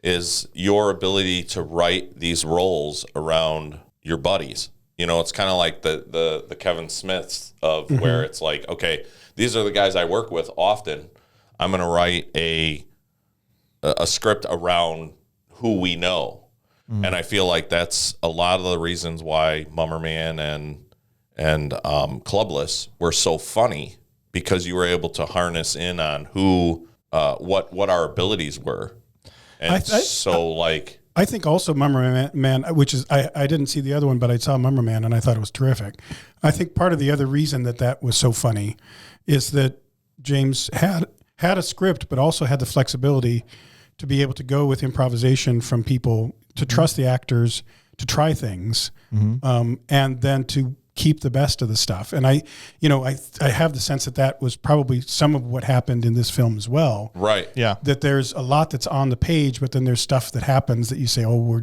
S2: is your ability to write these roles around your buddies. It's kind of like the Kevin Smiths of where it's like, okay, these are the guys I work with often. I'm going to write a script around who we know. And I feel like that's a lot of the reasons why Mummerman and Clubless were so funny, because you were able to harness in on what our abilities were. And
S3: I think also Mummerman, which is, I didn't see the other one, but I saw Mummerman and I thought it was terrific. I think part of the other reason that was so funny is that James had a script, but also had the flexibility to be able to go with improvisation from people, to trust the actors, to try things, and then to keep the best of the stuff. And I have the sense that was probably some of what happened in this film as well.
S2: Right.
S1: Yeah.
S3: That there's a lot that's on the page, but then there's stuff that happens that you say, oh, we're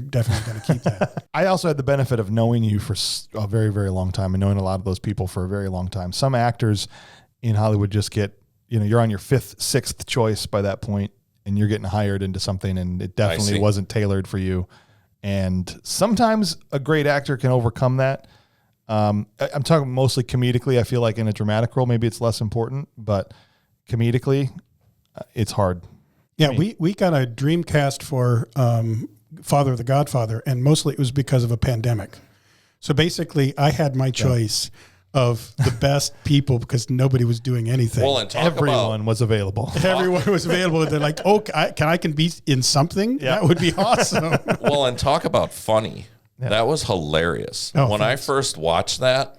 S3: definitely going to keep that.
S1: I also had the benefit of knowing you for a very, very long time and knowing a lot of those people for a very long time. Some actors in Hollywood just get, you're on your fifth, sixth choice by that point, and you're getting hired into something, and it definitely wasn't tailored for you. And sometimes a great actor can overcome that. I'm talking mostly comedically. I feel like in a dramatic role, maybe it's less important, but comedically, it's hard.
S3: Yeah, we got a dream cast for Father of the Godfather, and mostly it was because of a pandemic. So basically, I had my choice of the best people because nobody was doing anything.
S2: Well, and
S1: everyone was available.
S3: Everyone was available. They're like, oh, I can be in something? Yeah. That would be awesome.
S2: Well, and talk about funny. Yeah. That was hilarious.
S3: Oh,
S2: when I first watched that,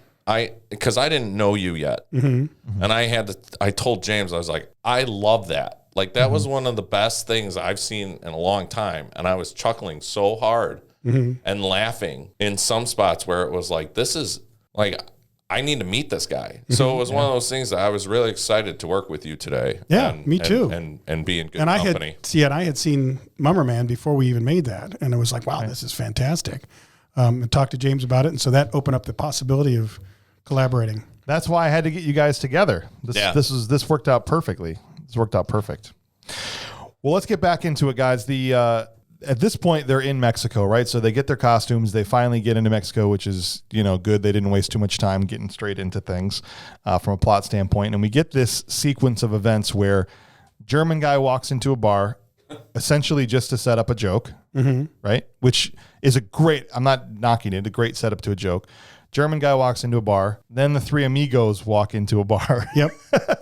S2: because I didn't know you yet. And I told James, I was like, I love that. Like, that was one of the best things I've seen in a long time. And I was chuckling so hard and laughing in some spots where it was like, this is like, I need to meet this guy. So it was one of those things that I was really excited to work with you today.
S3: Yeah, me too.
S2: And be in good company.
S3: I had seen Mummerman before we even made that. And it was like, wow, this is fantastic. And talked to James about it. And so that opened up the possibility of collaborating.
S1: That's why I had to get you guys together. This worked out perfectly. This worked out perfect. Well, let's get back into it, guys. At this point, they're in Mexico, right? So they get their costumes. They finally get into Mexico, which is, good. They didn't waste too much time getting straight into things from a plot standpoint. And we get this sequence of events where German guy walks into a bar, essentially just to set up a joke, right? Which is I'm not knocking it, a great setup to a joke. German guy walks into a bar. Then the three amigos walk into a bar.
S3: Yep.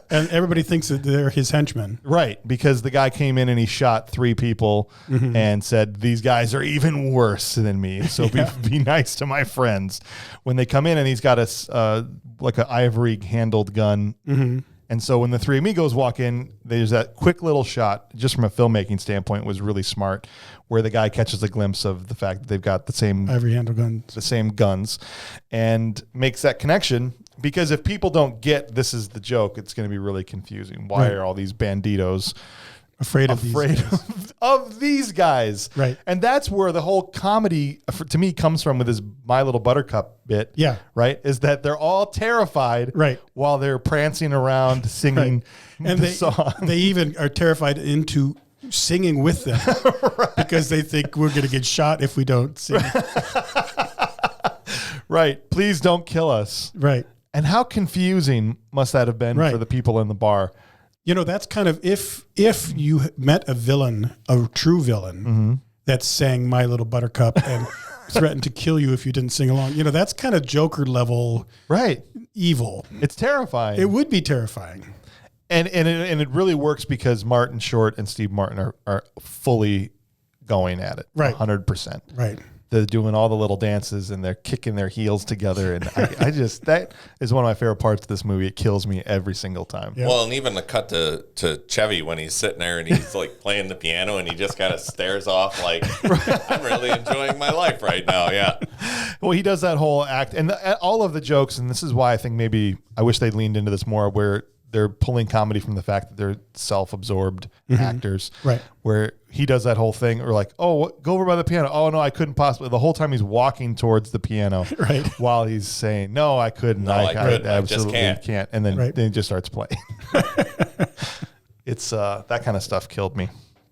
S3: And everybody thinks that they're his henchmen.
S1: Right. Because the guy came in and he shot three people and said, these guys are even worse than me. So be nice to my friends. When they come in and he's got like an ivory handled gun. And And so when the three amigos walk in, there's that quick little shot, just from a filmmaking standpoint, was really smart, where the guy catches a glimpse of the fact that they've got the same
S3: Ivory handle guns,
S1: and makes that connection. Because if people don't get this is the joke, it's going to be really confusing. Why are all these banditos
S3: afraid of
S1: these guys?
S3: Right.
S1: And that's where the whole comedy, to me, comes from with this My Little Buttercup bit.
S3: Yeah.
S1: Right? Is that they're all terrified while they're prancing around singing
S3: and
S1: the song.
S3: They even are terrified into singing with them because they think we're going to get shot if we don't sing.
S1: Right. Please don't kill us.
S3: Right.
S1: And how confusing must that have been for the people in the bar?
S3: You know, that's kind of if you met a villain, a true villain that sang My Little Buttercup and threatened to kill you if you didn't sing along. You know, that's kind of Joker level evil.
S1: It's terrifying.
S3: It would be terrifying.
S1: And it really works because Martin Short and Steve Martin are fully going at it. 100%.
S3: Right.
S1: They're doing all the little dances and they're kicking their heels together. And I just, that is one of my favorite parts of this movie. It kills me every single time.
S2: Yeah. Well, and even the cut to Chevy when he's sitting there and he's like playing the piano and he just kind of stares off like, I'm really enjoying my life right now. Yeah.
S1: Well, he does that whole act and all of the jokes. And this is why I think maybe I wish they'd leaned into this more, where they're pulling comedy from the fact that they're self-absorbed actors.
S3: Right.
S1: Where he does that whole thing, or like, oh, go over by the piano. Oh, no, I couldn't possibly. The whole time he's walking towards the piano while he's saying, no, I couldn't.
S2: No, I couldn't.
S1: Absolutely
S2: I just can't.
S1: And then, then he just starts playing. It's that kind of stuff killed me.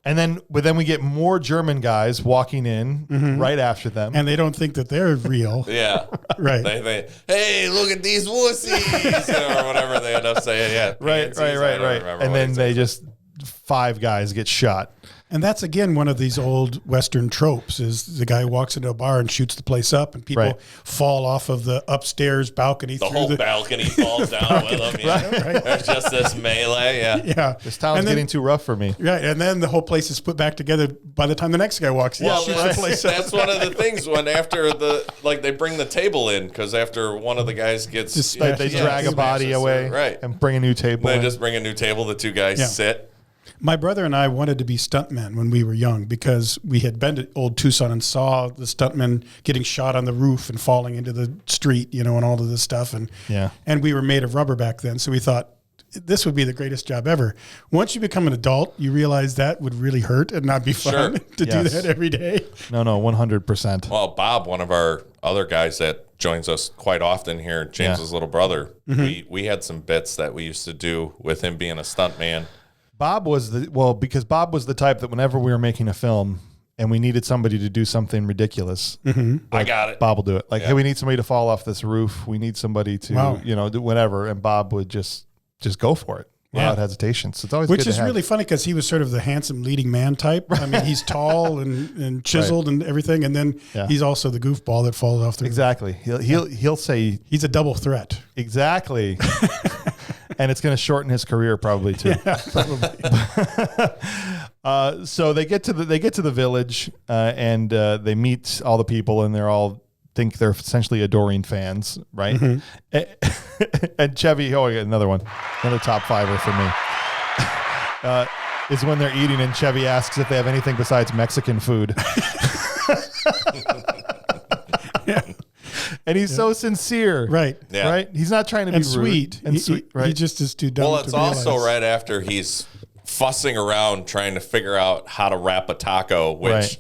S1: But then we get more German guys walking in right after them.
S3: And they don't think that they're real.
S2: Yeah.
S3: Right.
S2: They hey, look at these wussies or whatever they end up saying. Yeah.
S1: Right. And then they just, 5 guys get shot.
S3: And that's, again, one of these old Western tropes is the guy walks into a bar and shoots the place up and people fall off of the upstairs balcony.
S2: The whole balcony falls down with them. Yeah. There's just this melee. Yeah.
S1: This town's getting too rough for me.
S3: Right. And then the whole place is put back together by the time the next guy walks in.
S2: Well, that's one of the things when after they bring the table in, because after one of the guys gets...
S1: they drag a body away and bring a new table
S2: They just bring a new table. The 2 guys sit.
S3: My brother and I wanted to be stuntmen when we were young because we had been to old Tucson and saw the stuntmen getting shot on the roof and falling into the street, and all of this stuff. And we were made of rubber back then. So we thought this would be the greatest job ever. Once you become an adult, you realize that would really hurt and not be fun to do that every day.
S1: No, 100%.
S2: Well, Bob, one of our other guys that joins us quite often here, James's little brother, we had some bits that we used to do with him being a stuntman.
S1: Bob was because Bob was the type that whenever we were making a film and we needed somebody to do something ridiculous,
S2: I got it.
S1: Bob will do it. Like, hey, we need somebody to fall off this roof. We need somebody to, do whatever. And Bob would just go for it without hesitation. So it's always
S3: Which is really funny because he was sort of the handsome leading man type. I mean, he's tall and chiseled and everything. And then he's also the goofball that falls off the roof.
S1: Exactly. He'll say
S3: he's a double threat.
S1: Exactly. And it's going to shorten his career probably too.
S3: Yeah, probably.
S1: So they get to the village and they meet all the people, and they're all think they're essentially adoring fans, right? And Chevy, another top fiver for me, is when they're eating, and Chevy asks if they have anything besides Mexican food. And he's so sincere.
S3: Right.
S2: Yeah.
S1: Right. He's not trying to be rude
S3: sweet.
S1: And sweet. Right.
S3: He just is too dumb.
S2: Well, it's also right after he's fussing around trying to figure out how to wrap a taco, which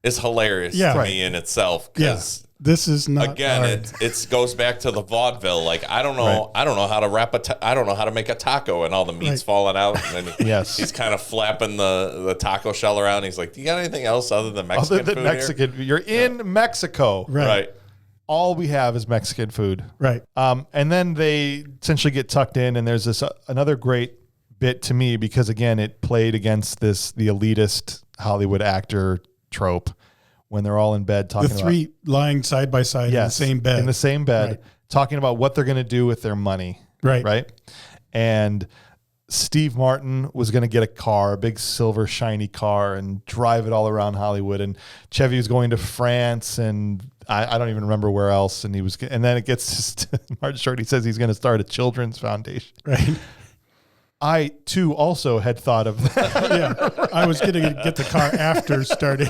S2: is hilarious to me in itself. Because
S3: this is not
S2: again, it goes back to the vaudeville. Like, I don't know how to wrap I don't know how to make a taco, and all the meat's falling out. And then he's kind of flapping the taco shell around. He's like, "Do you got anything else other than Mexican food here?"
S1: You're in Mexico,
S2: right?
S1: All we have is Mexican food.
S3: Right.
S1: And then they essentially get tucked in, and there's this another great bit to me because, again, it played against the elitist Hollywood actor trope when they're all in bed talking about...
S3: The 3 lying side by side in the same bed.
S1: In the same bed, talking about what they're going to do with their money.
S3: Right.
S1: Right? And Steve Martin was going to get a car, a big silver shiny car, and drive it all around Hollywood. And Chevy was going to France, and I don't even remember where else. And then it gets to Martin Short. He says he's going to start a children's foundation.
S3: Right.
S1: I too also had thought of that.
S3: Yeah, I was going to get the car after starting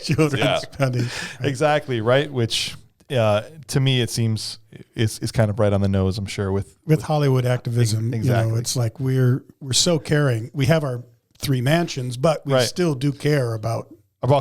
S3: children's spending.
S1: Exactly, right? Which to me it seems is kind of right on the nose, I'm sure, with
S3: Hollywood activism.
S1: Exactly.
S3: You know, it's like we're so caring. We have our 3 mansions, but we still do care about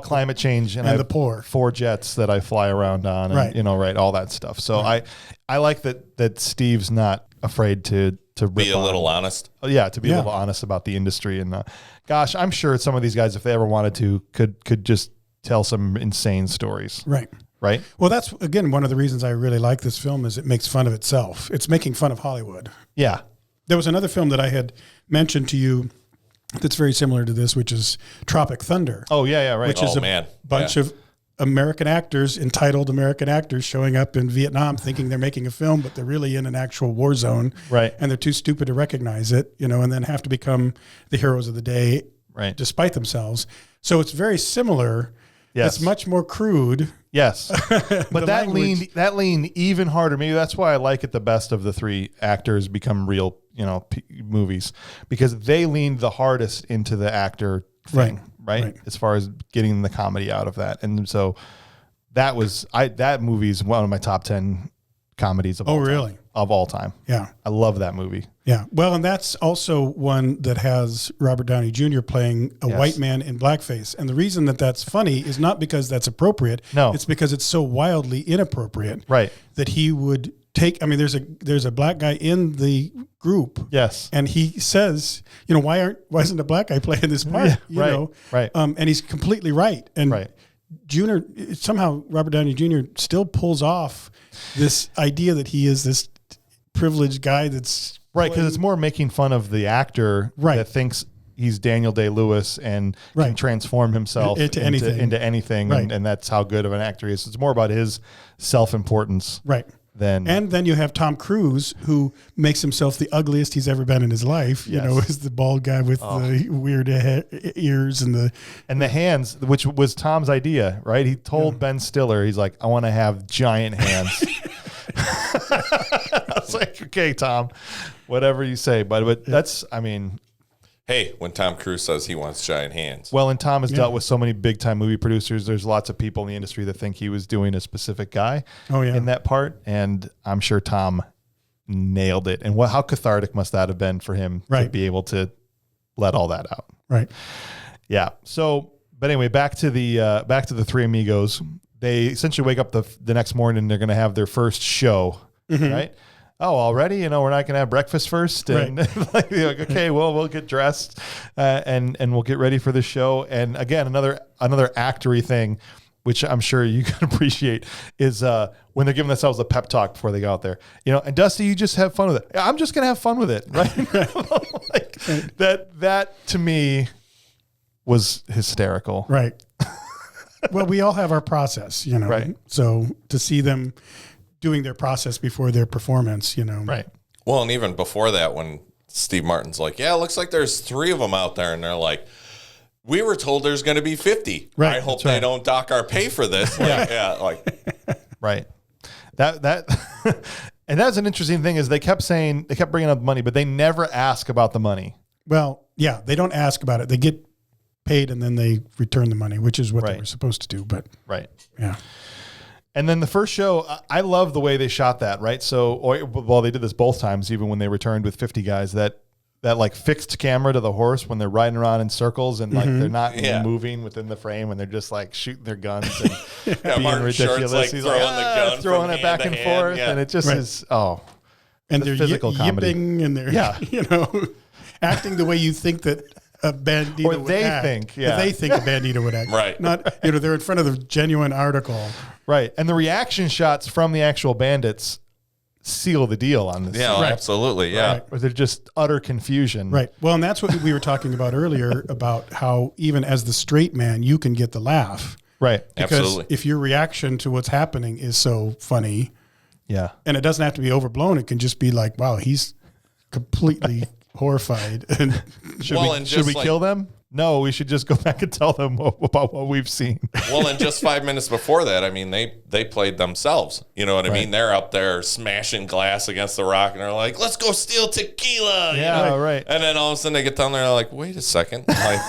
S1: climate change and
S3: the poor.
S1: 4 jets that I fly around on, and, all that stuff. So I like that Steve's not afraid to
S2: be a little honest.
S1: To be a little honest about the industry. And gosh, I'm sure some of these guys, if they ever wanted to, could just tell some insane stories.
S3: Right. Well, that's again one of the reasons I really like this film is it makes fun of itself. It's making fun of Hollywood.
S1: Yeah.
S3: There was another film that I had mentioned to you that's very similar to this, which is Tropic Thunder.
S1: Oh yeah, right.
S3: Which is a bunch of American actors, entitled American actors, showing up in Vietnam thinking they're making a film, but they're really in an actual war zone.
S1: Right.
S3: And they're too stupid to recognize it, and then have to become the heroes of the day,
S1: right,
S3: despite themselves. So it's very similar.
S1: Yes.
S3: It's much more crude.
S1: Yes. But that leaned even harder. Maybe that's why I like it the best of the 3 actors become real, movies, because they leaned the hardest into the actor thing, right? As far as getting the comedy out of that. And so that movie is one of my top 10 comedies of all time.
S3: Really?
S1: Of all time.
S3: Yeah.
S1: I love that movie.
S3: Yeah. Well, and that's also one that has Robert Downey Jr. playing a white man in blackface. And the reason that that's funny is not because that's appropriate.
S1: No.
S3: It's because it's so wildly inappropriate.
S1: Right.
S3: That he would take, there's a black guy in the group.
S1: Yes.
S3: And he says, why isn't a black guy playing this part?
S1: Yeah, right.
S3: And he's completely right. And somehow Robert Downey Jr. still pulls off this idea that he is this privileged guy that's
S1: right, because it's more making fun of the actor that thinks he's Daniel Day-Lewis and can transform himself into anything, and that's how good of an actor he is. It's more about his self-importance,
S3: right? And then you have Tom Cruise, who makes himself the ugliest he's ever been in his life. Is the bald guy with the weird ears and the
S1: hands, which was Tom's idea, right? He told Ben Stiller, he's like, I want to have giant hands. I was like, okay, Tom, whatever you say, but that's,
S2: hey, when Tom Cruise says he wants giant hands.
S1: Well, and Tom has dealt with so many big time movie producers. There's lots of people in the industry that think he was doing a specific guy in that part. And I'm sure Tom nailed it. And how cathartic must that have been for him to be able to let all that out.
S3: Right.
S1: Yeah. So, but anyway, back to the 3 amigos. They essentially wake up the next morning and they're going to have their first show, right? Oh, already? We're not going to have breakfast first? And okay, well, we'll get dressed and we'll get ready for the show. And again, another actory thing, which I'm sure you can appreciate, is when they're giving themselves a pep talk before they go out there. And Dusty, you just have fun with it. I'm just going to have fun with it, right? That to me was hysterical.
S3: Right. Well, we all have our process,
S1: Right.
S3: So to see them doing their process before their performance,
S1: Right.
S2: Well, and even before that, when Steve Martin's like, yeah, it looks like there's 3 of them out there. And they're like, we were told there's going to be 50.
S3: Right.
S2: I hope they don't dock our pay for this.
S1: Right. That and that's an interesting thing is they kept bringing up money, but they never ask about the money.
S3: Well, yeah, they don't ask about it. They get paid and then they return the money, which is what they were supposed to do. But yeah.
S1: And then the first show, I love the way they shot that, right? So, they did this both times, even when they returned with 50 guys, that like fixed camera to the horse when they're riding around in circles and like they're not moving within the frame and they're just like shooting their guns and being
S2: Martin
S1: ridiculous.
S2: Like
S1: He's
S2: throwing
S1: like,
S2: the gun
S1: throwing it back and forth. And it just is,
S3: and they're
S1: physical comedy.
S3: Yipping and they're, acting the way you think that a bandito would act. That they think a bandito would act.
S2: Right.
S3: Not, they're in front of the genuine article.
S1: Right. And the reaction shots from the actual bandits seal the deal on this.
S2: Yeah, absolutely. Yeah.
S1: Right. Or they're just utter confusion.
S3: Right. Well, and that's what we were talking about earlier about how even as the straight man, you can get the laugh.
S1: Right.
S3: Because
S2: absolutely.
S3: if your reaction to what's happening is so funny.
S1: Yeah.
S3: And it doesn't have to be overblown. It can just be like, wow, he's completely horrified. And
S1: should we kill them? no, we should just go back and tell them about what we've seen.
S2: Well, and just 5 minutes before that, I mean, they played themselves. You know what I mean? They're up there smashing glass against the rock, and they're like, let's go steal tequila.
S1: Yeah,
S2: you know?
S1: right.
S2: And then all of a sudden they get down there and they're like, wait a second. Like,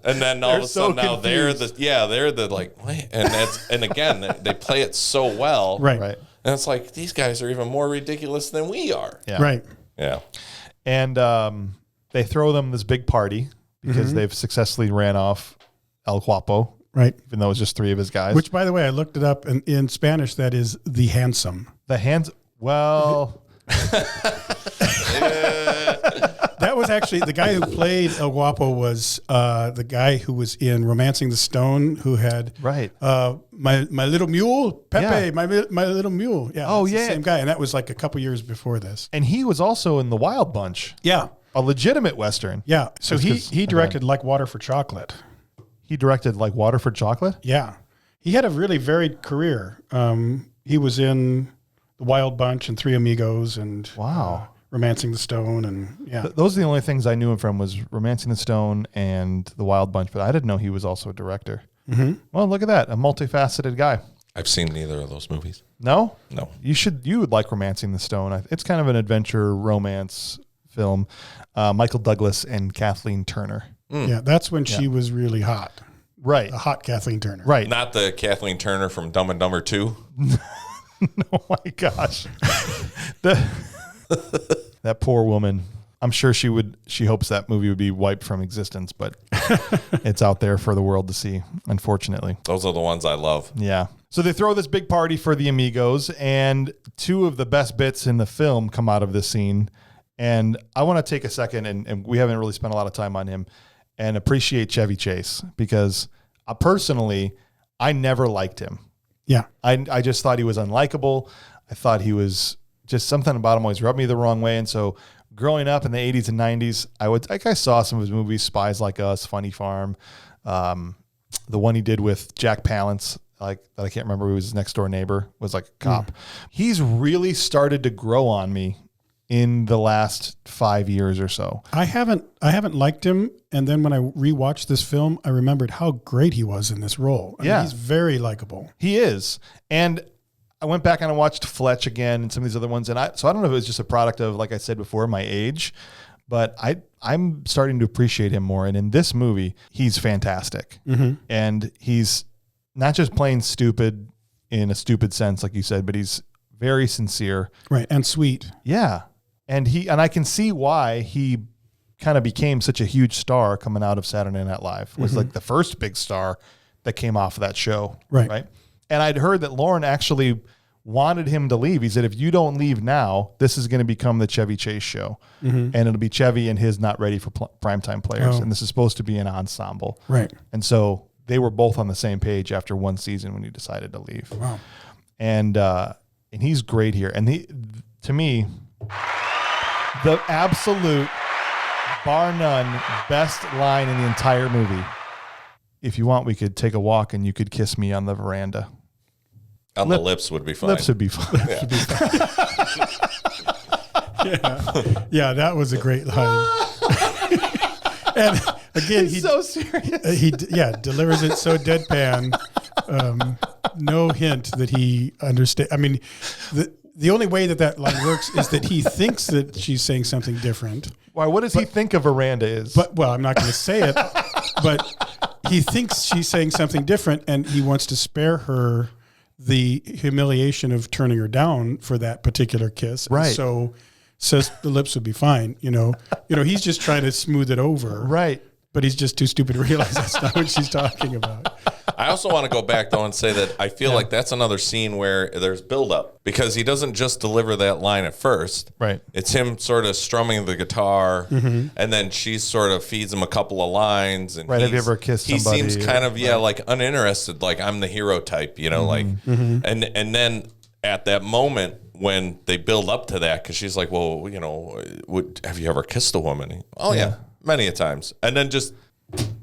S2: and then all of a sudden now they're the like, wait. And again, they play it so well.
S3: Right.
S2: And it's like, these guys are even more ridiculous than we are.
S1: Yeah.
S3: Right.
S2: Yeah.
S1: And they throw them this big party because they've successfully ran off El Guapo.
S3: Right.
S1: Even though it was just 3 of his guys.
S3: Which, by the way, I looked it up, and in Spanish, that is the handsome.
S1: The hands, well...
S3: That was actually the guy who played El Guapo was the guy who was in Romancing the Stone, who had my little mule, Pepe, my little mule. Yeah.
S1: Oh,
S3: it's
S1: yeah.
S3: the same guy. And that was like a couple years before this.
S1: And he was also in The Wild Bunch.
S3: Yeah.
S1: A legitimate Western.
S3: Yeah. So
S1: That's
S3: he directed Like Water for Chocolate.
S1: He directed Like Water for Chocolate?
S3: Yeah. He had a really varied career. He was in The Wild Bunch and Three Amigos and Romancing the Stone, and
S1: those are the only things I knew him from was Romancing the Stone and The Wild Bunch, but I didn't know he was also a director. Well, look at that, a multifaceted guy.
S2: I've seen neither of those movies.
S1: No?
S2: No.
S1: You would like Romancing the Stone. It's kind of an adventure romance film. Michael Douglas and Kathleen Turner.
S3: Yeah, that's when she was really hot.
S1: Right.
S3: A hot Kathleen Turner.
S1: Right.
S2: Not the Kathleen Turner from Dumb and Dumber 2.
S1: Oh my gosh. That poor woman. I'm sure she hopes that movie would be wiped from existence, but it's out there for the world to see, unfortunately.
S2: Those are the ones I love.
S1: Yeah. So they throw this big party for the Amigos, and 2 of the best bits in the film come out of this scene. And I want to take a second, and we haven't really spent a lot of time on him, and appreciate Chevy Chase, because personally, I never liked him.
S3: Yeah.
S1: I just thought he was unlikable. I thought he was just something about him always rubbed me the wrong way. And so growing up in the 80s and 90s, I saw some of his movies, Spies Like Us, Funny Farm, the one he did with Jack Palance, like that I can't remember who was his next door neighbor, was like a cop. He's really started to grow on me in the last 5 years or so.
S3: I haven't liked him, and then when I rewatched this film, I remembered how great he was in this role. I mean, he's very likable.
S1: He is. And I went back and I watched Fletch again and some of these other ones, and so I don't know if it was just a product of, like I said before, my age, but I'm starting to appreciate him more. And in this movie, he's fantastic. And he's not just playing stupid in a stupid sense, like you said, but he's very sincere.
S3: Right, and sweet.
S1: Yeah. And I can see why he kind of became such a huge star coming out of Saturday Night Live. Was like the first big star that came off of that show. Right. And I'd heard that Lauren actually wanted him to leave. He said, if you don't leave now, this is going to become the Chevy Chase show. And it'll be Chevy and his not ready for primetime players. And this is supposed to be an ensemble.
S3: Right.
S1: And so they were both on the same page after one season when he decided to leave.
S3: Wow.
S1: And he's great here. And to me, the absolute, bar none, best line in the entire movie. If you want, we could take a walk and you could kiss me on the veranda.
S2: On the lips would be fine.
S1: Lips would be fine.
S3: Yeah, that was a great line. And again,
S1: he's so serious.
S3: He delivers it so deadpan. No hint that he understands. I mean, the only way that line works is that he thinks that she's saying something different.
S1: Why? What does he think a veranda is?
S3: Well, I'm not going to say it, but he thinks she's saying something different, and he wants to spare her the humiliation of turning her down for that particular kiss.
S1: Right.
S3: And so says the lips would be fine. You know, he's just trying to smooth it over.
S1: Right.
S3: But he's just too stupid to realize that's not what she's talking about.
S2: I also want to go back, though, and say that I feel like that's another scene where there's buildup, because he doesn't just deliver that line at first.
S1: Right.
S2: It's him sort of strumming the guitar, and then she sort of feeds him a couple of lines. And
S1: right. Have you ever kissed somebody?
S2: He seems kind of, like uninterested, like I'm the hero type, and then at that moment when they build up to that, because she's like, well, have you ever kissed a woman? Oh, yeah, many a times. And then just,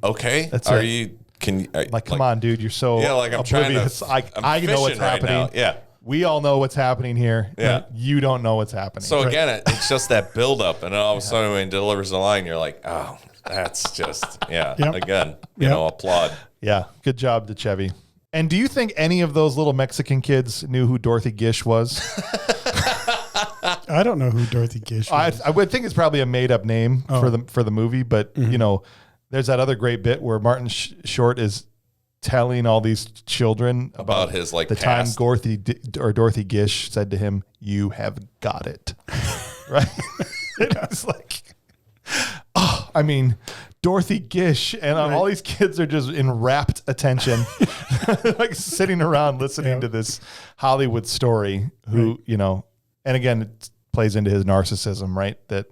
S2: okay,
S1: that's
S2: are
S1: it.
S2: you...
S1: Come on, dude, you're so
S2: I'm
S1: oblivious.
S2: trying to.
S1: I know what's happening.
S2: Right now. Yeah,
S1: we all know what's happening here.
S2: Yeah,
S1: you don't know what's happening.
S2: So again, it's just that buildup, and then all of a sudden when he delivers the line, you're like, oh, That's just, yeah,
S3: Yep.
S2: again, you
S3: Yep.
S2: know, applaud.
S1: Yeah, good job to Chevy. And do you think any of those little Mexican kids knew who Dorothy Gish was?
S3: I don't know who Dorothy Gish was.
S1: I would think it's probably a made up name for the movie, but you know, there's that other great bit where Martin Short is telling all these children
S2: About his, like,
S1: the
S2: past.
S1: time Dorothy Gish said to him, "You have got it," right? It's like, oh, I mean, Dorothy Gish, and all these kids are just in rapt attention, like sitting around listening to this Hollywood story. Who you know, and again, it plays into his narcissism, right? That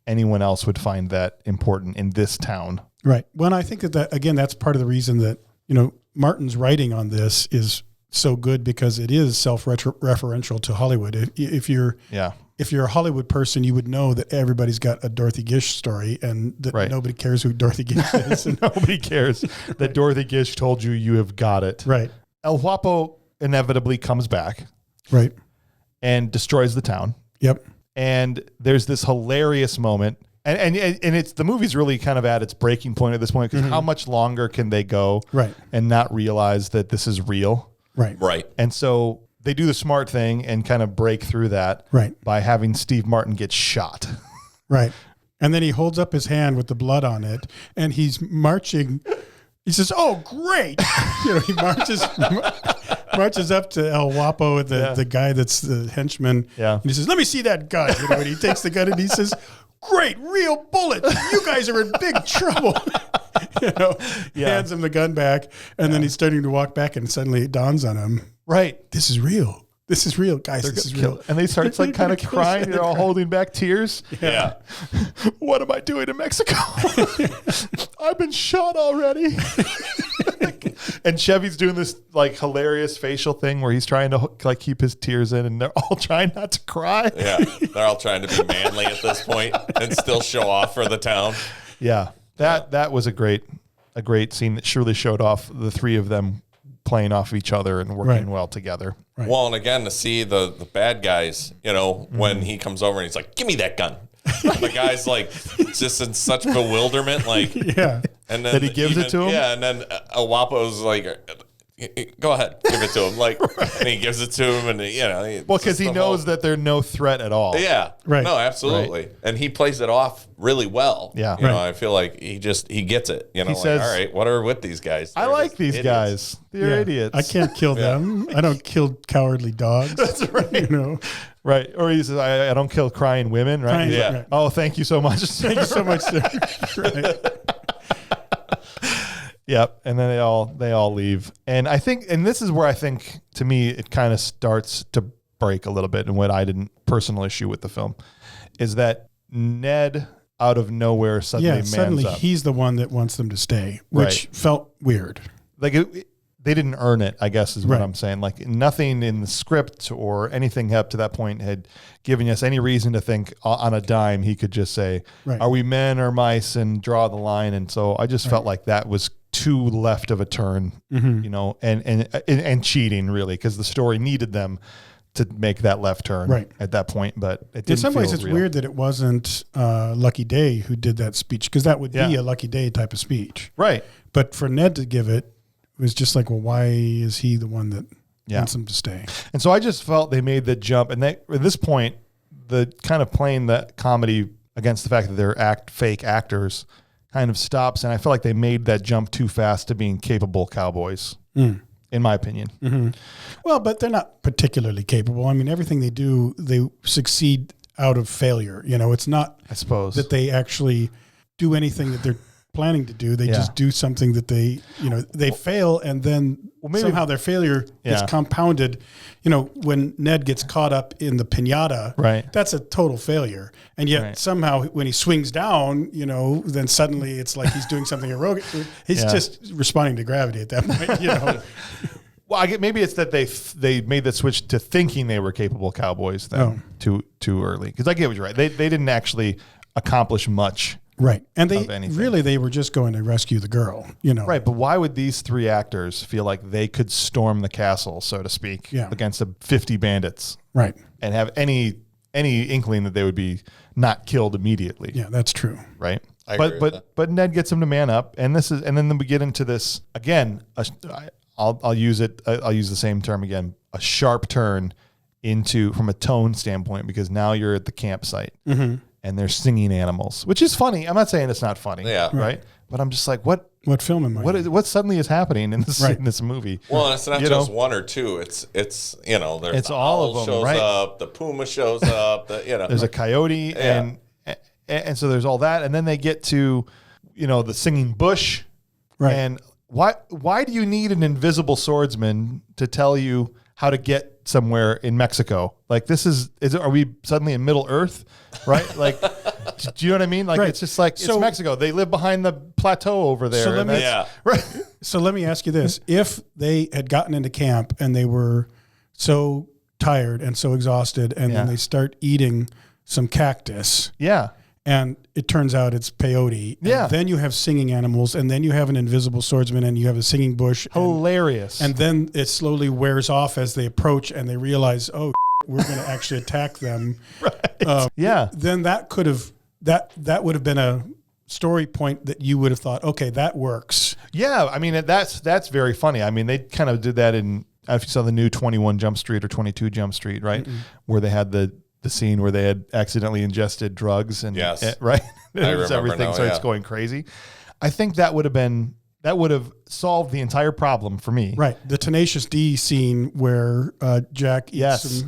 S1: anyone else would find that important in this town.
S3: Right. Well, and I think that again, that's part of the reason that, you know, Martin's writing on this is so good because it is self-referential to Hollywood. If you're a Hollywood person, you would know that everybody's got a Dorothy Gish story and that nobody cares who Dorothy Gish is. And
S1: nobody cares that Dorothy Gish told you have got it.
S3: Right.
S1: El Guapo inevitably comes back.
S3: Right.
S1: And destroys the town.
S3: Yep.
S1: And there's this hilarious moment. And it's the movie's really kind of at its breaking point at this point because how much longer can they go and not realize that this is real?
S3: Right.
S2: Right.
S1: And so they do the smart thing and kind of break through that by having Steve Martin get shot.
S3: Right. And then he holds up his hand with the blood on it and he's marching. He says, "Oh, great." You know, he marches up to El Guapo, the guy that's the henchman.
S1: Yeah.
S3: And he says, "Let me see that gun." You know, and he takes the gun and he says, "Great, real bullets. You guys are in big trouble." You know, hands him the gun back. And then he's starting to walk back and suddenly it dawns on him.
S1: Right.
S3: This is real. This is real, guys. This is real.
S1: And they start like kind of crying. They're all holding back tears.
S2: Yeah.
S1: What am I doing in Mexico? I've been shot already. And Chevy's doing this like hilarious facial thing where he's trying to like keep his tears in, and they're all trying not to cry.
S2: Yeah, they're all trying to be manly at this point and still show off for the town.
S1: Yeah, that was a great scene that surely showed off the three of them playing off each other and working well together.
S2: Right. Well, and again, to see the bad guys, you know, when he comes over and he's like, "Give me that gun." The guy's like just in such bewilderment, like,
S3: and
S2: then
S1: that he gives it to him.
S2: Yeah, and then El Guapo's like, "Go ahead, give it to him." Like, and he gives it to him, and you know,
S1: well, because he knows that they're no threat at all.
S2: Yeah,
S3: right.
S2: No, absolutely, and he plays it off really well.
S1: Yeah,
S2: you know, I feel like he gets it. You know, he says, "All right, what are with these guys?
S1: I like these guys. They're idiots.
S3: I can't kill them. I don't kill cowardly dogs." That's right. You know.
S1: Right. Or he says, I don't kill crying women, right?
S3: Yeah.
S1: Like, oh, thank you so much.
S3: Thank you so much, sir. Right.
S1: Yep. And then they all leave. And I think, and this is where I think, to me, it kind of starts to break a little bit. And what I didn't personal issue with the film is that Ned out of nowhere suddenly up.
S3: He's the one that wants them to stay, which felt weird.
S1: Like they didn't earn it, I guess, is what I'm saying. Like nothing in the script or anything up to that point had given us any reason to think on a dime he could just say, "Are we men or mice?" and draw the line. And so I just felt like that was too left of a turn, you know, and cheating really, because the story needed them to make that left turn at that point. But it didn't
S3: in some ways,
S1: feel
S3: it's
S1: real.
S3: weird that it wasn't Lucky Day who did that speech, because that would be a Lucky Day type of speech,
S1: right?
S3: But for Ned to give it, it was just like, well, why is he the one that wants him to stay?
S1: And so I just felt they made the jump, and at this point, the kind of playing that comedy against the fact that they're fake actors kind of stops, and I feel like they made that jump too fast to being capable cowboys, in my opinion.
S3: Mm-hmm. Well, but they're not particularly capable. I mean, everything they do, they succeed out of failure. You know, it's not,
S1: I suppose,
S3: that they actually do anything that they're planning to do. They just do something that they fail, and then somehow their failure gets compounded. You know, when Ned gets caught up in the piñata, that's a total failure. And yet somehow when he swings down, you know, then suddenly it's like he's doing something heroic. He's just responding to gravity at that point, you know.
S1: Well, I get, maybe it's that they made the switch to thinking they were capable cowboys then too early. Because I get what you're right. They didn't actually accomplish much.
S3: Right. And they were just going to rescue the girl, you know.
S1: Right. But why would these three actors feel like they could storm the castle, so to speak, against 50 bandits?
S3: Right.
S1: And have any inkling that they would be not killed immediately?
S3: Yeah, that's true.
S1: Right.
S2: I agree with that.
S1: But Ned gets him to man up, and then we get into this again. I'll use it. I'll use the same term again. A sharp turn from a tone standpoint, because now you're at the campsite and they're singing animals, which is funny. I'm not saying it's not funny, right? But I'm just like, what
S3: film am I?
S1: What suddenly is happening in this movie?
S2: Well, and it's not just one or two. It's there's
S1: it's
S2: the
S1: all
S2: owl
S1: of them,
S2: shows
S1: right?
S2: up, the puma shows up,
S1: there's a coyote, and so there's all that, and then they get to the singing bush,
S3: right?
S1: And why do you need an invisible swordsman to tell you how to get somewhere in Mexico? Like, are we suddenly in Middle Earth, right? Like, do you know what I mean? Like, it's just like, it's Mexico. They live behind the plateau over there. Right.
S3: So let me ask you this. If they had gotten into camp and they were so tired and so exhausted, and then they start eating some cactus.
S1: Yeah.
S3: And it turns out it's peyote.
S1: Yeah.
S3: And then you have singing animals, and then you have an invisible swordsman, and you have a singing bush.
S1: Hilarious.
S3: And then it slowly wears off as they approach, and they realize, oh, we're going to actually attack them.
S1: Right.
S3: Then that could have that would have been a story point that you would have thought, okay, that works.
S1: Yeah. I mean, that's very funny. I mean, they kind of did that in, if you saw the new 21 Jump Street or 22 Jump Street, right? Where they had the scene where they had accidentally ingested drugs and right. Everything starts going crazy. I think that would have solved the entire problem for me.
S3: Right. The Tenacious D scene where Jack eats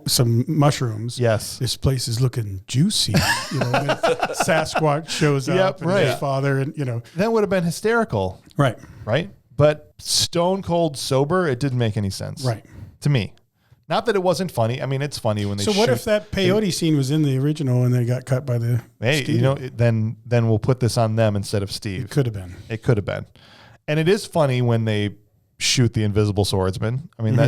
S3: some mushrooms.
S1: Yes.
S3: This place is looking juicy. And Sasquatch shows up and his father, and
S1: that would have been hysterical.
S3: Right.
S1: Right. But stone cold sober, it didn't make any sense.
S3: Right.
S1: To me. Not that it wasn't funny. I mean, it's funny when they.
S3: So what if that peyote scene was in the original and they got cut by the?
S1: Hey, studio? Then we'll put this on them instead of Steve.
S3: It could have been.
S1: It could have been, and it is funny when they shoot the invisible swordsman. I mean,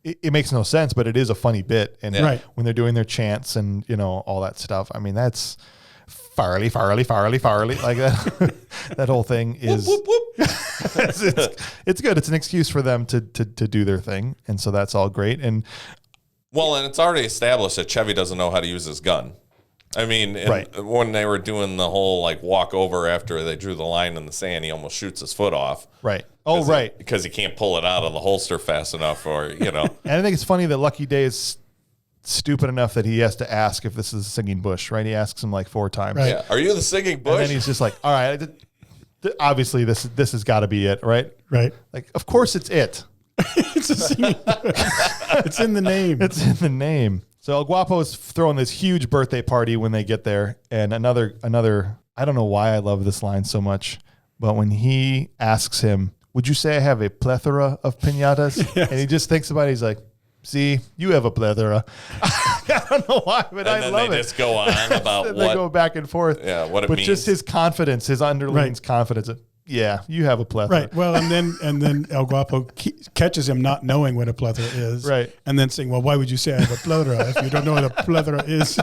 S1: it makes no sense, but it is a funny bit. And when they're doing their chants and all that stuff. I mean, that's Farley, like that. That whole thing is.
S2: Whoop, whoop, whoop.
S1: It's good. It's an excuse for them to do their thing, and so that's all great. And
S2: it's already established that Chevy doesn't know how to use his gun. I mean, when they were doing the whole walk over after they drew the line in the sand, he almost shoots his foot off.
S1: Right. Oh, right.
S2: Because he can't pull it out of the holster fast enough, or And
S1: I think it's funny that Lucky Day is stupid enough that he has to ask if this is a singing bush. Right. He asks him 4 times.
S2: Right. Yeah. Are you the singing bush?
S1: And then he's just like, all right. Obviously, this has got to be it, right?
S3: Right.
S1: Like, of course, it's it.
S3: It's a singing. It's in the name.
S1: It's in the name. So El Guapo is throwing this huge birthday party when they get there, and another. I don't know why I love this line so much, but when he asks him, "Would you say I have a plethora of piñatas?"
S3: Yes.
S1: And he just thinks about it. He's like, "See, you have a plethora." I don't know why, but I love it.
S2: They just go on about
S1: what they go back and forth.
S2: Yeah, what it
S1: but
S2: means.
S1: Just his confidence, his underlings confidence. Yeah, you have a plethora.
S3: Right. Well, and then El Guapo catches him not knowing what a plethora is.
S1: Right.
S3: And then saying, "Well, why would you say I have a plethora if you don't know what a plethora is?"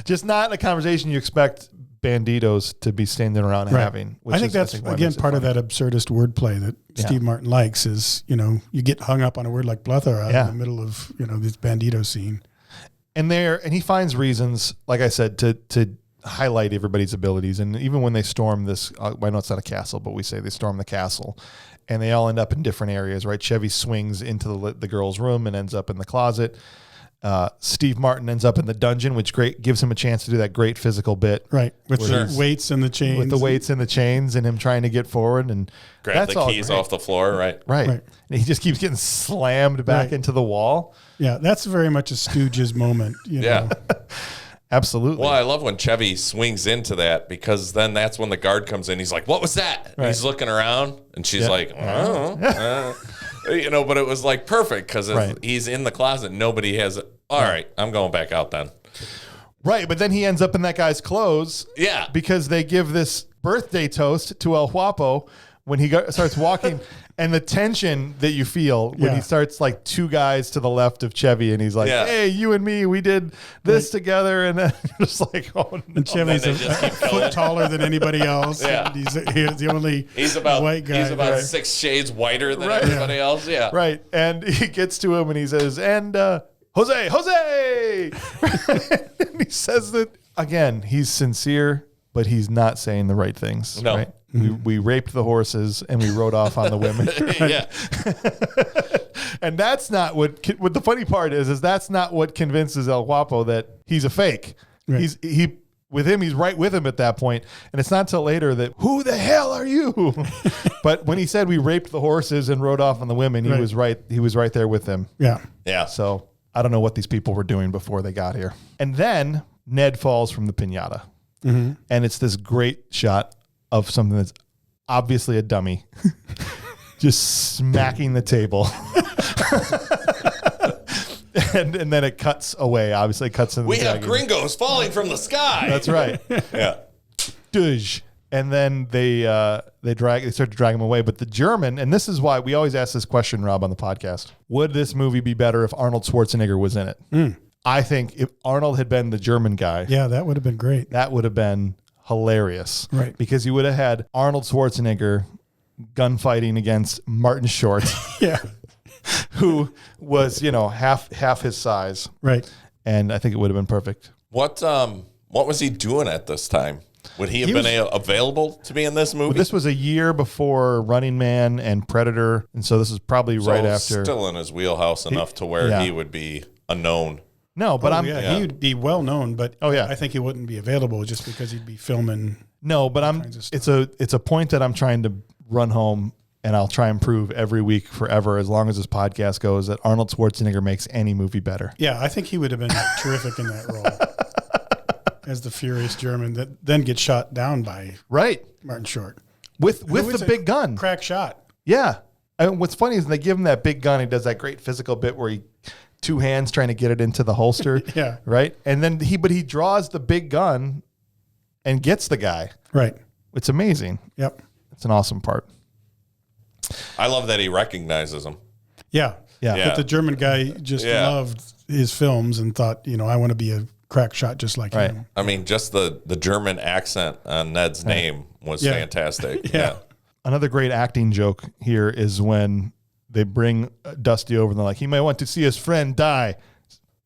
S1: Just not a conversation you expect banditos to be standing around having.
S3: I think that's again part of that absurdist wordplay that Steve Martin likes. Is you get hung up on a word like plethora in the middle of this bandito scene.
S1: And he finds reasons, like I said, to highlight everybody's abilities. And even when they storm this, I know it's not a castle, but we say they storm the castle, and they all end up in different areas, right? Chevy swings into the girl's room and ends up in the closet. Steve Martin ends up in the dungeon, which gives him a chance to do that great physical bit.
S3: Right. With the weights and the chains.
S1: With the weights and the chains and him trying to get forward and
S2: grab the keys off the floor. Right.
S1: And he just keeps getting slammed back into the wall.
S3: Yeah. That's very much a Stooges moment. You know?
S1: Absolutely.
S2: Well, I love when Chevy swings into that, because then that's when the guard comes in. He's like, "What was that?" And he's looking around, and she's like, "Oh." But it was perfect, because he's in the closet. Nobody has it. All right, I'm going back out then.
S1: Right, but then he ends up in that guy's clothes.
S2: Yeah.
S1: Because they give this birthday toast to El Guapo when he starts walking. And the tension that you feel when he starts 2 guys to the left of Chevy, and he's like, "Hey, you and me, we did this together," and then you're just like, "Oh no!"
S3: And Chevy's a foot taller than anybody else.
S2: Yeah,
S3: he's the only
S2: white
S3: guy.
S2: He's about 6 shades whiter than everybody else. Yeah,
S1: right. And he gets to him and he says, "And Jose," and he says that again, he's sincere, but he's not saying the right things.
S2: No.
S1: Right? We raped the horses and we rode off on the women.
S2: Yeah.
S1: And that's not what the funny part is that's not what convinces El Guapo that he's a fake.
S3: Right.
S1: With him, he's right with him at that point. And it's not until later that, who the hell are you? But when he said we raped the horses and rode off on the women, he was right. He was right there with them.
S3: Yeah.
S2: Yeah.
S1: So I don't know what these people were doing before they got here. And then Ned falls from the piñata.
S3: Mm-hmm.
S1: And it's this great shot of something that's obviously a dummy just smacking the table. and then it cuts away. Obviously, it cuts in.
S2: We have gringos falling from the sky.
S1: That's right.
S2: Yeah.
S1: Duj. And then they start to drag him away. But the German, and this is why we always ask this question, Rob, on the podcast: would this movie be better if Arnold Schwarzenegger was in it? I think if Arnold had been the German guy,
S3: Yeah, that would have been great.
S1: that would have been hilarious.
S3: Right.
S1: Because you would have had Arnold Schwarzenegger gunfighting against Martin Short,
S3: Yeah.
S1: who was, half his size.
S3: Right.
S1: And I think it would have been perfect.
S2: What was he doing at this time? Would he have
S1: He
S2: been
S1: was-
S2: available to be in this movie?
S1: This was a year before Running Man and Predator. And so this is probably right after.
S2: Still in his wheelhouse enough to where
S1: yeah.
S2: he would be a known.
S1: No, but
S3: He would be well known, but I think he wouldn't be available just because he'd be filming.
S1: No, but it's a point that I'm trying to run home, and I'll try and prove every week forever, as long as this podcast goes, that Arnold Schwarzenegger makes any movie better.
S3: Yeah, I think he would have been terrific in that role as the furious German that then gets shot down by Martin Short
S1: with
S3: Who is
S1: the
S3: a
S1: big gun.
S3: crack shot.
S1: Yeah. And what's funny is they give him that big gun. He does that great physical bit where he two hands trying to get it into the holster.
S3: Yeah.
S1: Right. And then he draws the big gun and gets the guy.
S3: Right.
S1: It's amazing.
S3: Yep.
S1: It's an awesome part.
S2: I love that he recognizes him.
S3: Yeah.
S1: Yeah.
S3: But the German guy just loved his films and thought, I want to be a crack shot just like him.
S2: I mean, just the German accent on Ned's name was fantastic.
S3: Yeah.
S1: Another great acting joke here is when they bring Dusty over and they're like, he might want to see his friend die.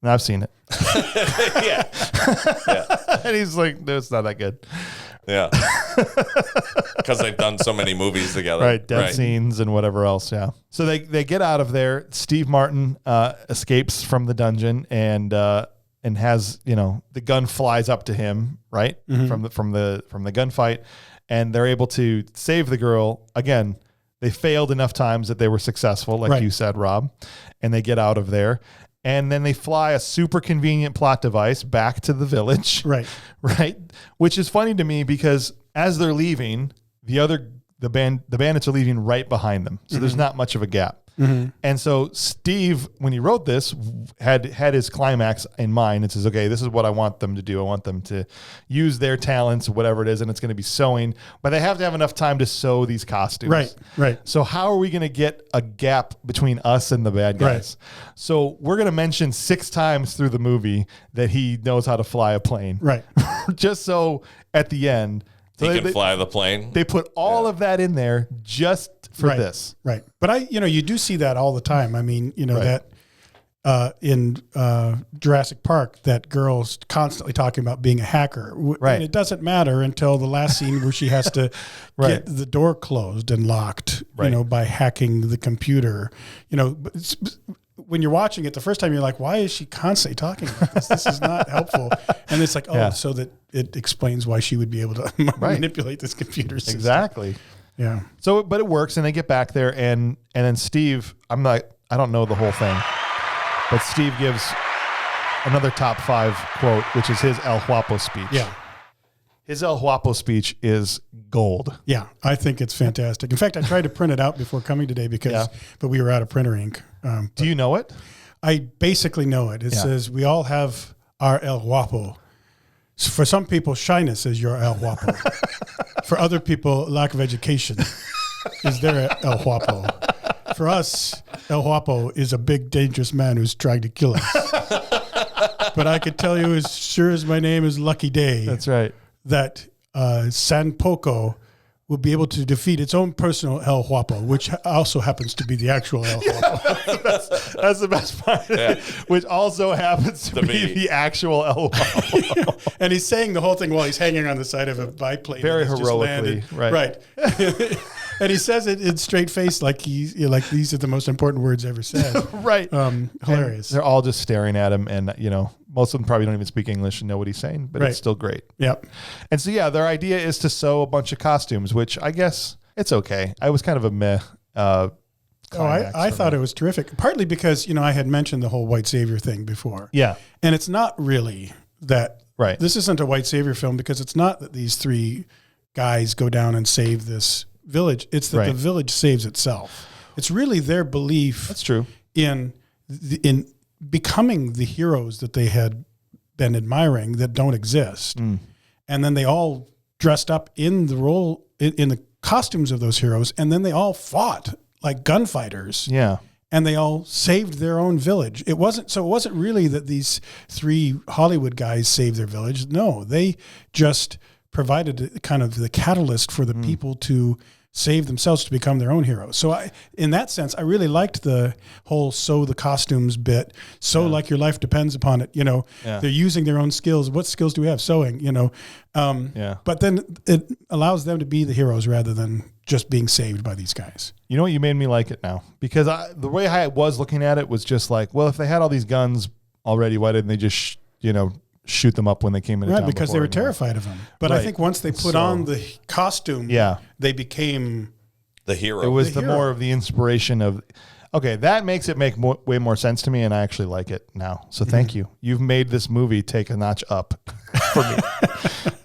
S1: And I've seen it.
S2: Yeah.
S1: And he's like, no, it's not that good.
S2: Yeah. Because they've done so many movies together.
S1: Right. Death scenes and whatever else. Yeah. So they get out of there. Steve Martin escapes from the dungeon and has, the gun flies up to him, right? From the gunfight. And they're able to save the girl. Again, they failed enough times that they were successful, like you said, Rob. And they get out of there. And then they fly a super convenient plot device back to the village.
S3: Right.
S1: Right. Which is funny to me because as they're leaving, the bandits are leaving right behind them. So there's not much of a gap. And so Steve, when he wrote this, had his climax in mind and says, okay, this is what I want them to do. I want them to use their talents, whatever it is, and it's going to be sewing. But they have to have enough time to sew these costumes.
S3: Right.
S1: So how are we going to get a gap between us and the bad guys? Right. So we're going to mention 6 times through the movie that he knows how to fly a plane.
S3: Right.
S1: Just so at the end,
S2: he can fly the plane.
S1: They put all of that in there just for this.
S3: Right. But you do see that all the time. I mean, that in Jurassic Park, that girl's constantly talking about being a hacker.
S1: Right.
S3: And it doesn't matter until the last scene where she has to get the door closed and locked, by hacking the computer. When you're watching it the first time, you're like, why is she constantly talking about this? This is not helpful. And it's like, so that it explains why she would be able to manipulate this computer system.
S1: Exactly.
S3: Yeah.
S1: So, but it works, and they get back there, and then Steve, I don't know the whole thing, but Steve gives another top 5 quote, which is his El Guapo speech.
S3: Yeah.
S1: His El Guapo speech is gold.
S3: Yeah, I think it's fantastic. In fact, I tried to print it out before coming today but we were out of printer ink.
S1: Do you know it?
S3: I basically know it. It says, we all have our El Guapo. For some people, shyness is your El Guapo. For other people, lack of education is their El Guapo. For us, El Guapo is a big, dangerous man who's trying to kill us. But I can tell you, as sure as my name is Lucky Day,
S1: That's right.
S3: that San Poco will be able to defeat its own personal El Guapo, which also happens to be the actual El Guapo.
S1: That's the best part. Yeah. Which also happens to be the actual El Guapo.
S3: And he's saying the whole thing while he's hanging on the side of a biplane.
S1: Very heroically,
S3: right. And he says it in straight face, like these are the most important words ever said.
S1: Right.
S3: Hilarious.
S1: And they're all just staring at him, and most of them probably don't even speak English and know what he's saying, but it's still great.
S3: Yep.
S1: And so their idea is to sew a bunch of costumes, which I guess it's okay. I was kind of a meh.
S3: I thought it was terrific. Partly because I had mentioned the whole white savior thing before.
S1: Yeah.
S3: And it's not really that.
S1: Right.
S3: This isn't a white savior film because it's not that these three guys go down and save this village. It's that the village saves itself. It's really their belief.
S1: That's true.
S3: In becoming the heroes that they had been admiring that don't exist. And then they all dressed up in the role, in the costumes of those heroes. And then they all fought like gunfighters.
S1: Yeah.
S3: And they all saved their own village. It wasn't really that these three Hollywood guys saved their village. No, they just provided kind of the catalyst for the people to save themselves, to become their own heroes. So in that sense, I really liked the whole sew the costumes bit. Like your life depends upon it. They're using their own skills. What skills do we have? Sewing, But then it allows them to be the heroes rather than just being saved by these guys.
S1: You know what? You made me like it now, because the way I was looking at it was just like, well, if they had all these guns already, why didn't they just, shoot them up when they came into town?
S3: Right, because they were terrified of them. But I think once they put on the costume, they became
S2: the hero.
S1: It was more of the inspiration of, okay, that makes it make way more sense to me, and I actually like it now. So thank you. You've made this movie take a notch up for me.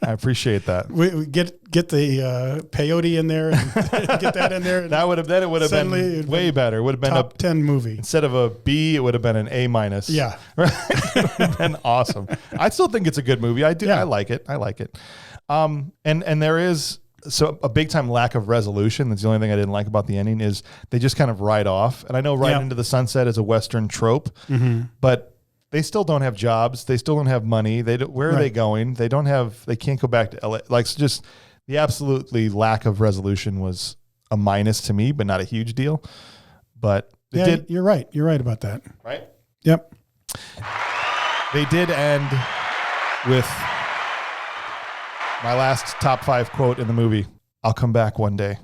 S1: I appreciate that.
S3: We get the peyote in there, and get that in there.
S1: It would have been way better. It would have been
S3: top 10 movie.
S1: Instead of a B, it would have been an A-.
S3: Yeah.
S1: It would have been awesome. I still think it's a good movie. I do. Yeah. I like it. And there is a big time lack of resolution. That's the only thing I didn't like about the ending, is they just kind of ride off. And I know into the sunset is a Western trope, but they still don't have jobs. They still don't have money. Where are they going? They can't go back to LA. Just the absolutely lack of resolution was a minus to me, but not a huge deal. But
S3: you're right. You're right about that.
S1: Right?
S3: Yep.
S1: They did end with my last top 5 quote in the movie. I'll come back one day.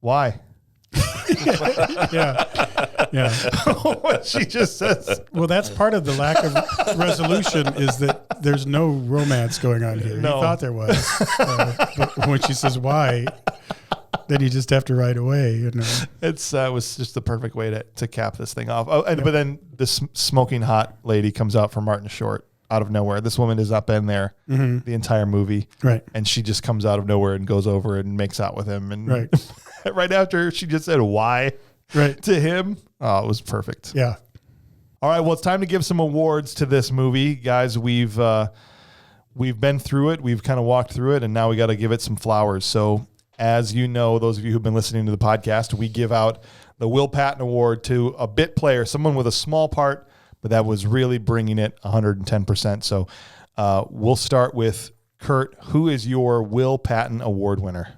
S1: Why?
S3: Yeah.
S1: What she just says.
S3: Well, that's part of the lack of resolution, is that there's no romance going on here.
S1: No.
S3: He thought there was. But when she says why, then you just have to ride away.
S1: It was just the perfect way to cap this thing off. Oh, but then this smoking hot lady comes out from Martin Short out of nowhere. This woman has not been there the entire movie.
S3: Right.
S1: And she just comes out of nowhere and goes over and makes out with him. And right after she just said why to him. Oh, it was perfect.
S3: Yeah.
S1: All right. Well, it's time to give some awards to this movie, guys. We've been through it. We've kind of walked through it, and now we got to give it some flowers. So as you know, those of you who've been listening to the podcast, we give out the Will Patton Award to a bit player, someone with a small part, but that was really bringing it 110%. So we'll start with Curt. Who is your Will Patton Award winner?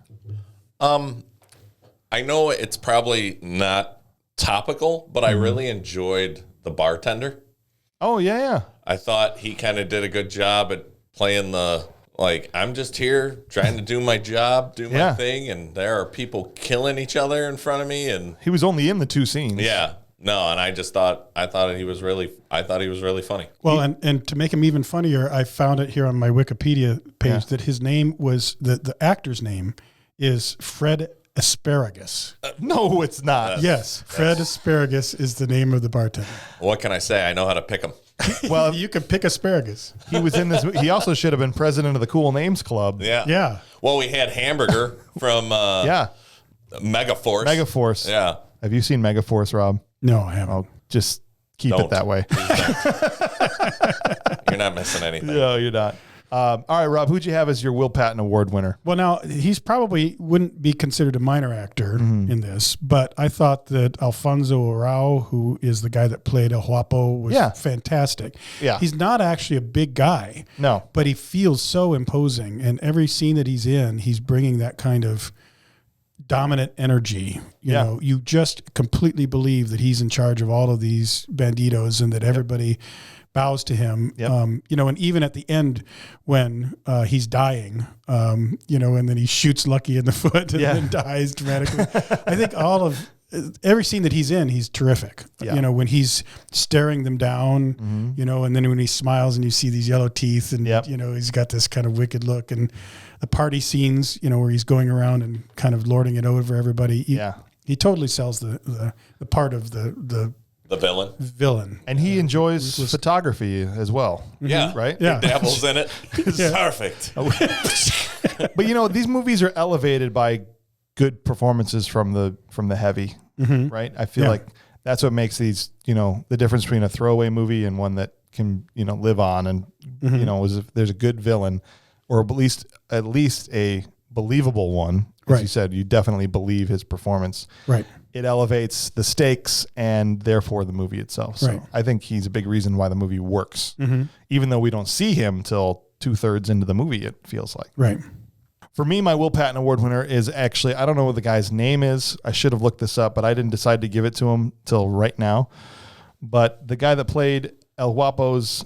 S2: I know it's probably not topical, but I really enjoyed the bartender.
S1: Oh, yeah.
S2: I thought he kind of did a good job at playing I'm just here trying to do my job, do my thing, and there are people killing each other in front of me. And
S1: he was only in the 2 scenes.
S2: Yeah. No, and I thought he was really funny.
S3: Well, and to make him even funnier, I found it here on my Wikipedia page that his name was, the actor's name is Fred Asparagus.
S1: No, it's not.
S3: Yes, Fred Asparagus is the name of the bartender.
S2: What can I say? I know how to pick them.
S3: Well, you can pick asparagus.
S1: He was in this. He also should have been president of the Cool Names Club.
S3: Yeah.
S2: Well, we had Hamburger from Megaforce.
S1: Megaforce.
S2: Yeah.
S1: Have you seen Megaforce, Rob?
S3: No, I haven't.
S1: Oh, just keep it that way.
S2: You're not missing anything.
S1: No, you're not. All right, Rob, who'd you have as your Will Patton Award winner?
S3: Well, now he's probably wouldn't be considered a minor actor in this, but I thought that Alfonso Arau, who is the guy that played El Guapo, was fantastic.
S1: Yeah.
S3: He's not actually a big guy.
S1: No.
S3: But he feels so imposing. And every scene that he's in, he's bringing that kind of dominant energy. You know, you just completely believe that he's in charge of all of these banditos and that everybody bows to him. You know, and even at the end when he's dying, you know, and then he shoots Lucky in the foot and then dies dramatically. I think every scene that he's in, he's terrific. You know, when he's staring them down, you know, and then when he smiles and you see these yellow teeth and, you know, he's got this kind of wicked look, and the party scenes, you know, where he's going around and kind of lording it over everybody. He totally sells the part of the villain.
S1: And he enjoys photography as well.
S2: Yeah.
S1: Right?
S2: Yeah. He dabbles in it. It's perfect.
S1: But, you know, these movies are elevated by good performances from the heavy, right? I feel like that's what makes these, you know, the difference between a throwaway movie and one that can, you know, live on. And, you know, is if there's a good villain, or at least a believable one. As you said, you definitely believe his performance.
S3: Right.
S1: It elevates the stakes and therefore the movie itself. So I think he's a big reason why the movie works, even though we don't see him till 2/3 into the movie, it feels like.
S3: Right.
S1: For me, my Will Patton Award winner is actually, I don't know what the guy's name is. I should have looked this up, but I didn't decide to give it to him till right now. But the guy that played El Guapo's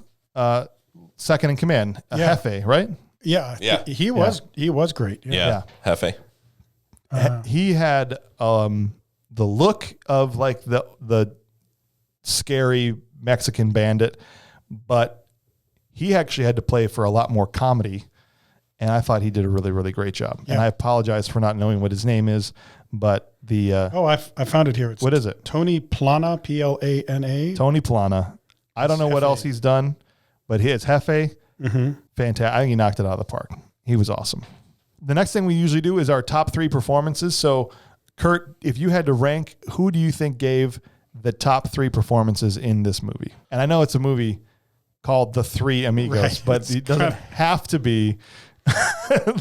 S1: second in command, Jefe, right?
S3: Yeah. He was great.
S2: Yeah. Jefe.
S1: He had the look of like the scary Mexican bandit, but he actually had to play for a lot more comedy. And I thought he did a really, really great job. And I apologize for not knowing what his name is, but the...
S3: I found it here.
S1: What is it?
S3: Tony Plana, Plana.
S1: Tony Plana. I don't know what else he's done, but it's Jefe. Fantastic. I think he knocked it out of the park. He was awesome. The next thing we usually do is our top 3 performances. So, Curt, if you had to rank, who do you think gave the top 3 performances in this movie? And I know it's a movie called The Three Amigos, but it doesn't have to be...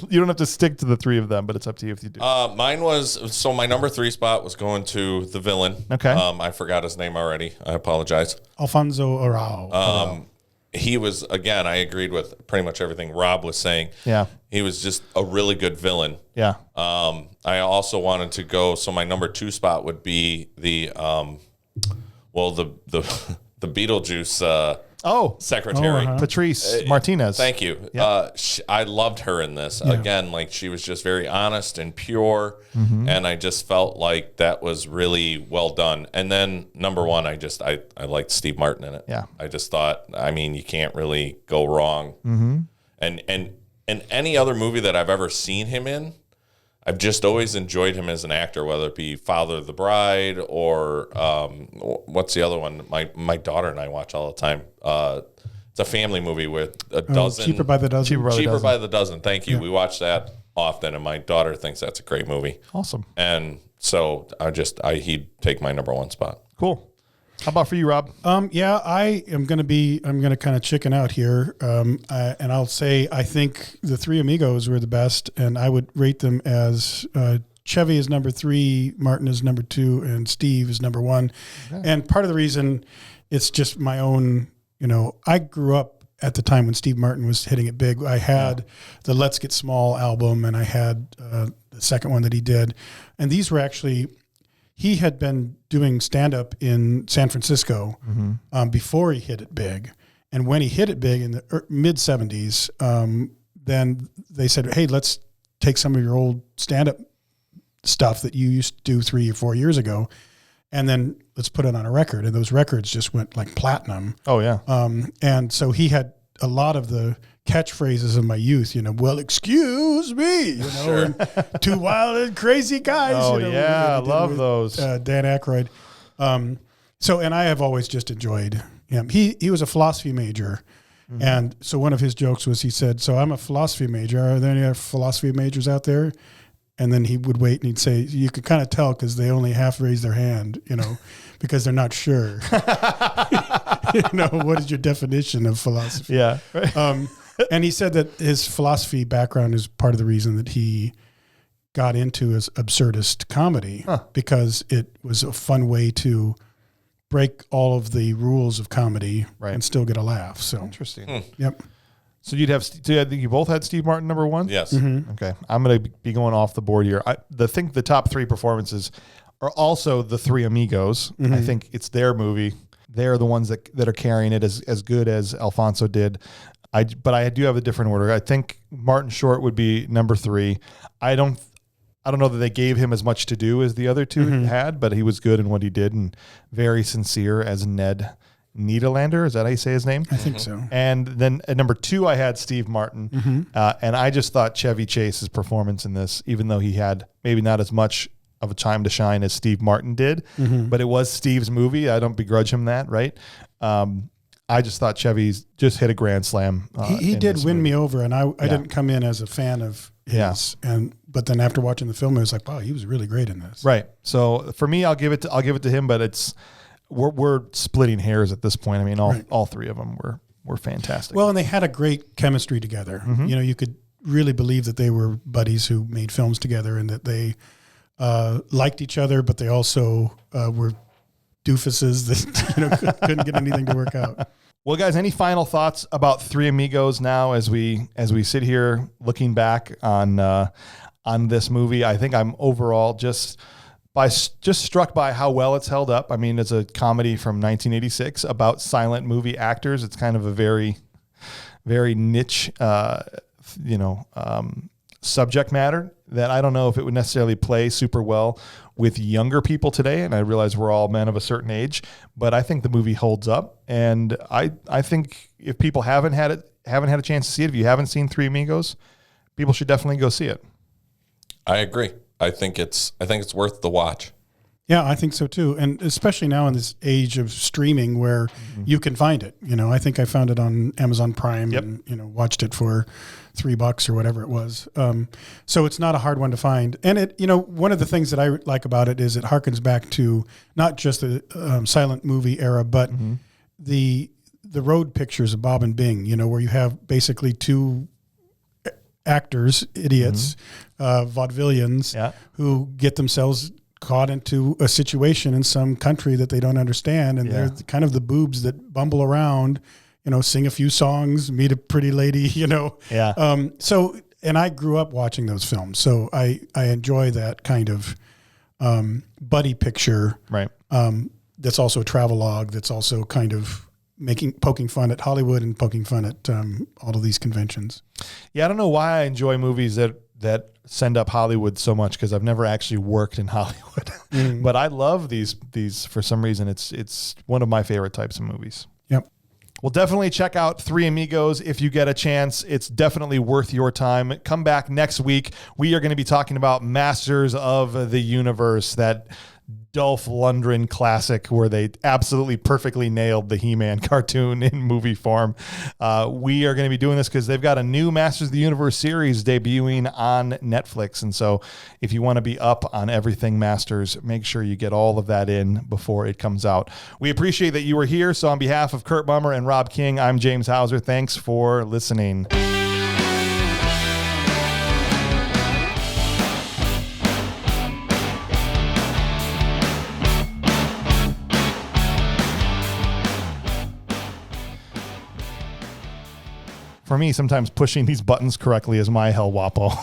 S1: You don't have to stick to the 3 of them, but it's up to you if you do.
S2: Mine was, so my number 3 spot was going to the villain.
S1: Okay.
S2: I forgot his name already. I apologize.
S3: Alfonso Arau.
S2: He was, again, I agreed with pretty much everything Rob was saying.
S1: Yeah.
S2: He was just a really good villain.
S1: Yeah.
S2: I also wanted to go, so my number 2 spot would be the Beetlejuice secretary.
S1: Patrice Martinez.
S2: Thank you.
S1: Yeah.
S2: I loved her in this. Again, like she was just very honest and pure, and I just felt like that was really well done. And then number 1, I liked Steve Martin in it.
S1: Yeah.
S2: I just thought, I mean, you can't really go wrong. And any other movie that I've ever seen him in, I've just always enjoyed him as an actor, whether it be Father of the Bride or what's the other one? My daughter and I watch all the time. It's a family movie with a dozen.
S3: Cheaper by the Dozen.
S2: Cheaper by the Dozen. Thank you. Yeah. We watch that often, and my daughter thinks that's a great movie.
S1: Awesome.
S2: And so he'd take my number 1 spot.
S1: Cool. How about for you, Rob?
S3: I am going to kind of chicken out here. And I'll say, I think the 3 Amigos were the best, and I would rate them as, Chevy is number 3, Martin is number 2, and Steve is number 1. Okay. And part of the reason it's just my own, you know, I grew up at the time when Steve Martin was hitting it big. I had the Let's Get Small album, and I had the second one that he did. And these were actually... He had been doing stand-up in San Francisco before he hit it big. And when he hit it big in the mid-'70s, then they said, hey, let's take some of your old stand-up stuff that you used to do 3 or 4 years ago, and then let's put it on a record. And those records just went like platinum.
S1: Oh, yeah.
S3: And so he had a lot of the catchphrases of my youth, you know, well, excuse me, you know,
S2: Sure.
S3: and 2 wild and crazy guys.
S1: Oh,
S3: you know,
S1: yeah, I love
S3: with,
S1: those.
S3: Dan Aykroyd. And I have always just enjoyed him. He was a philosophy major. And so one of his jokes was, he said, so I'm a philosophy major. Are there any other philosophy majors out there? And then he would wait and he'd say, you could kind of tell because they only half raise their hand, you know, because they're not sure. You know, what is your definition of philosophy?
S1: Yeah.
S3: And he said that his philosophy background is part of the reason that he got into his absurdist comedy because it was a fun way to break all of the rules of comedy and still get a laugh. So
S1: interesting.
S3: Yep.
S1: So you'd have, so I think you both had Steve Martin number one?
S2: Yes.
S1: Okay. I'm going to be going off the board here. The top three performances are also the three Amigos. I think it's their movie. They're the ones that are carrying it as good as Alfonso did. But I do have a different order. I think Martin Short would be number three. I don't know that they gave him as much to do as the other two had, but he was good in what he did and very sincere as Ned Niederlander. Is that how you say his name?
S3: I think so.
S1: And then at number two, I had Steve Martin. And I just thought Chevy Chase's performance in this, even though he had maybe not as much of a time to shine as Steve Martin did, but it was Steve's movie. I don't begrudge him that, right? I just thought Chevy's just hit a grand slam.
S3: He did win me over, and I didn't come in as a fan of his. But then after watching the film, I was like, wow, he was really great in this.
S1: Right. So for me, I'll give it to him, but we're splitting hairs at this point. I mean, all three of them were fantastic.
S3: Well, and they had a great chemistry together. You know, you could really believe that they were buddies who made films together and that they liked each other, but they also were doofuses that couldn't get anything to work out.
S1: Well, guys, any final thoughts about Three Amigos now as we sit here looking back on this movie? I think I'm overall just struck by how well it's held up. I mean, it's a comedy from 1986 about silent movie actors. It's kind of a very, very niche, subject matter that I don't know if it would necessarily play super well with younger people today. And I realize we're all men of a certain age, but I think the movie holds up. And I think if people haven't had a chance to see it, if you haven't seen Three Amigos, people should definitely go see it. I
S2: agree. I think it's worth the watch.
S3: Yeah, I think so too. And especially now in this age of streaming where you can find it. I think I found it on Amazon Prime and, watched it for $3 or whatever it was. So it's not a hard one to find. And it, one of the things that I like about it is it harkens back to not just the silent movie era, but the road pictures of Bob and Bing, where you have basically two actors, idiots, vaudevillians who get themselves caught into a situation in some country that they don't understand. And they're kind of the boobs that bumble around, sing a few songs, meet a pretty lady, So, and I grew up watching those films. So I enjoy that kind of buddy picture.
S1: Right.
S3: That's also a travelogue. That's also kind of poking fun at Hollywood and poking fun at all of these conventions.
S1: Yeah. I don't know why I enjoy movies that send up Hollywood so much, because I've never actually worked in Hollywood, but I love these for some reason. It's one of my favorite types of movies.
S3: Yep.
S1: Well, definitely check out Three Amigos if you get a chance. It's definitely worth your time. Come back next week. We are going to be talking about Masters of the Universe, that Dolph Lundgren classic where they absolutely perfectly nailed the He-Man cartoon in movie form. We are going to be doing this because they've got a new Masters of the Universe series debuting on Netflix. And so if you want to be up on everything Masters, make sure you get all of that in before it comes out. We appreciate that you were here. So on behalf of Curt Mummer and Rob King, I'm James Hauser. Thanks for listening. For me, sometimes pushing these buttons correctly is my hell wappo.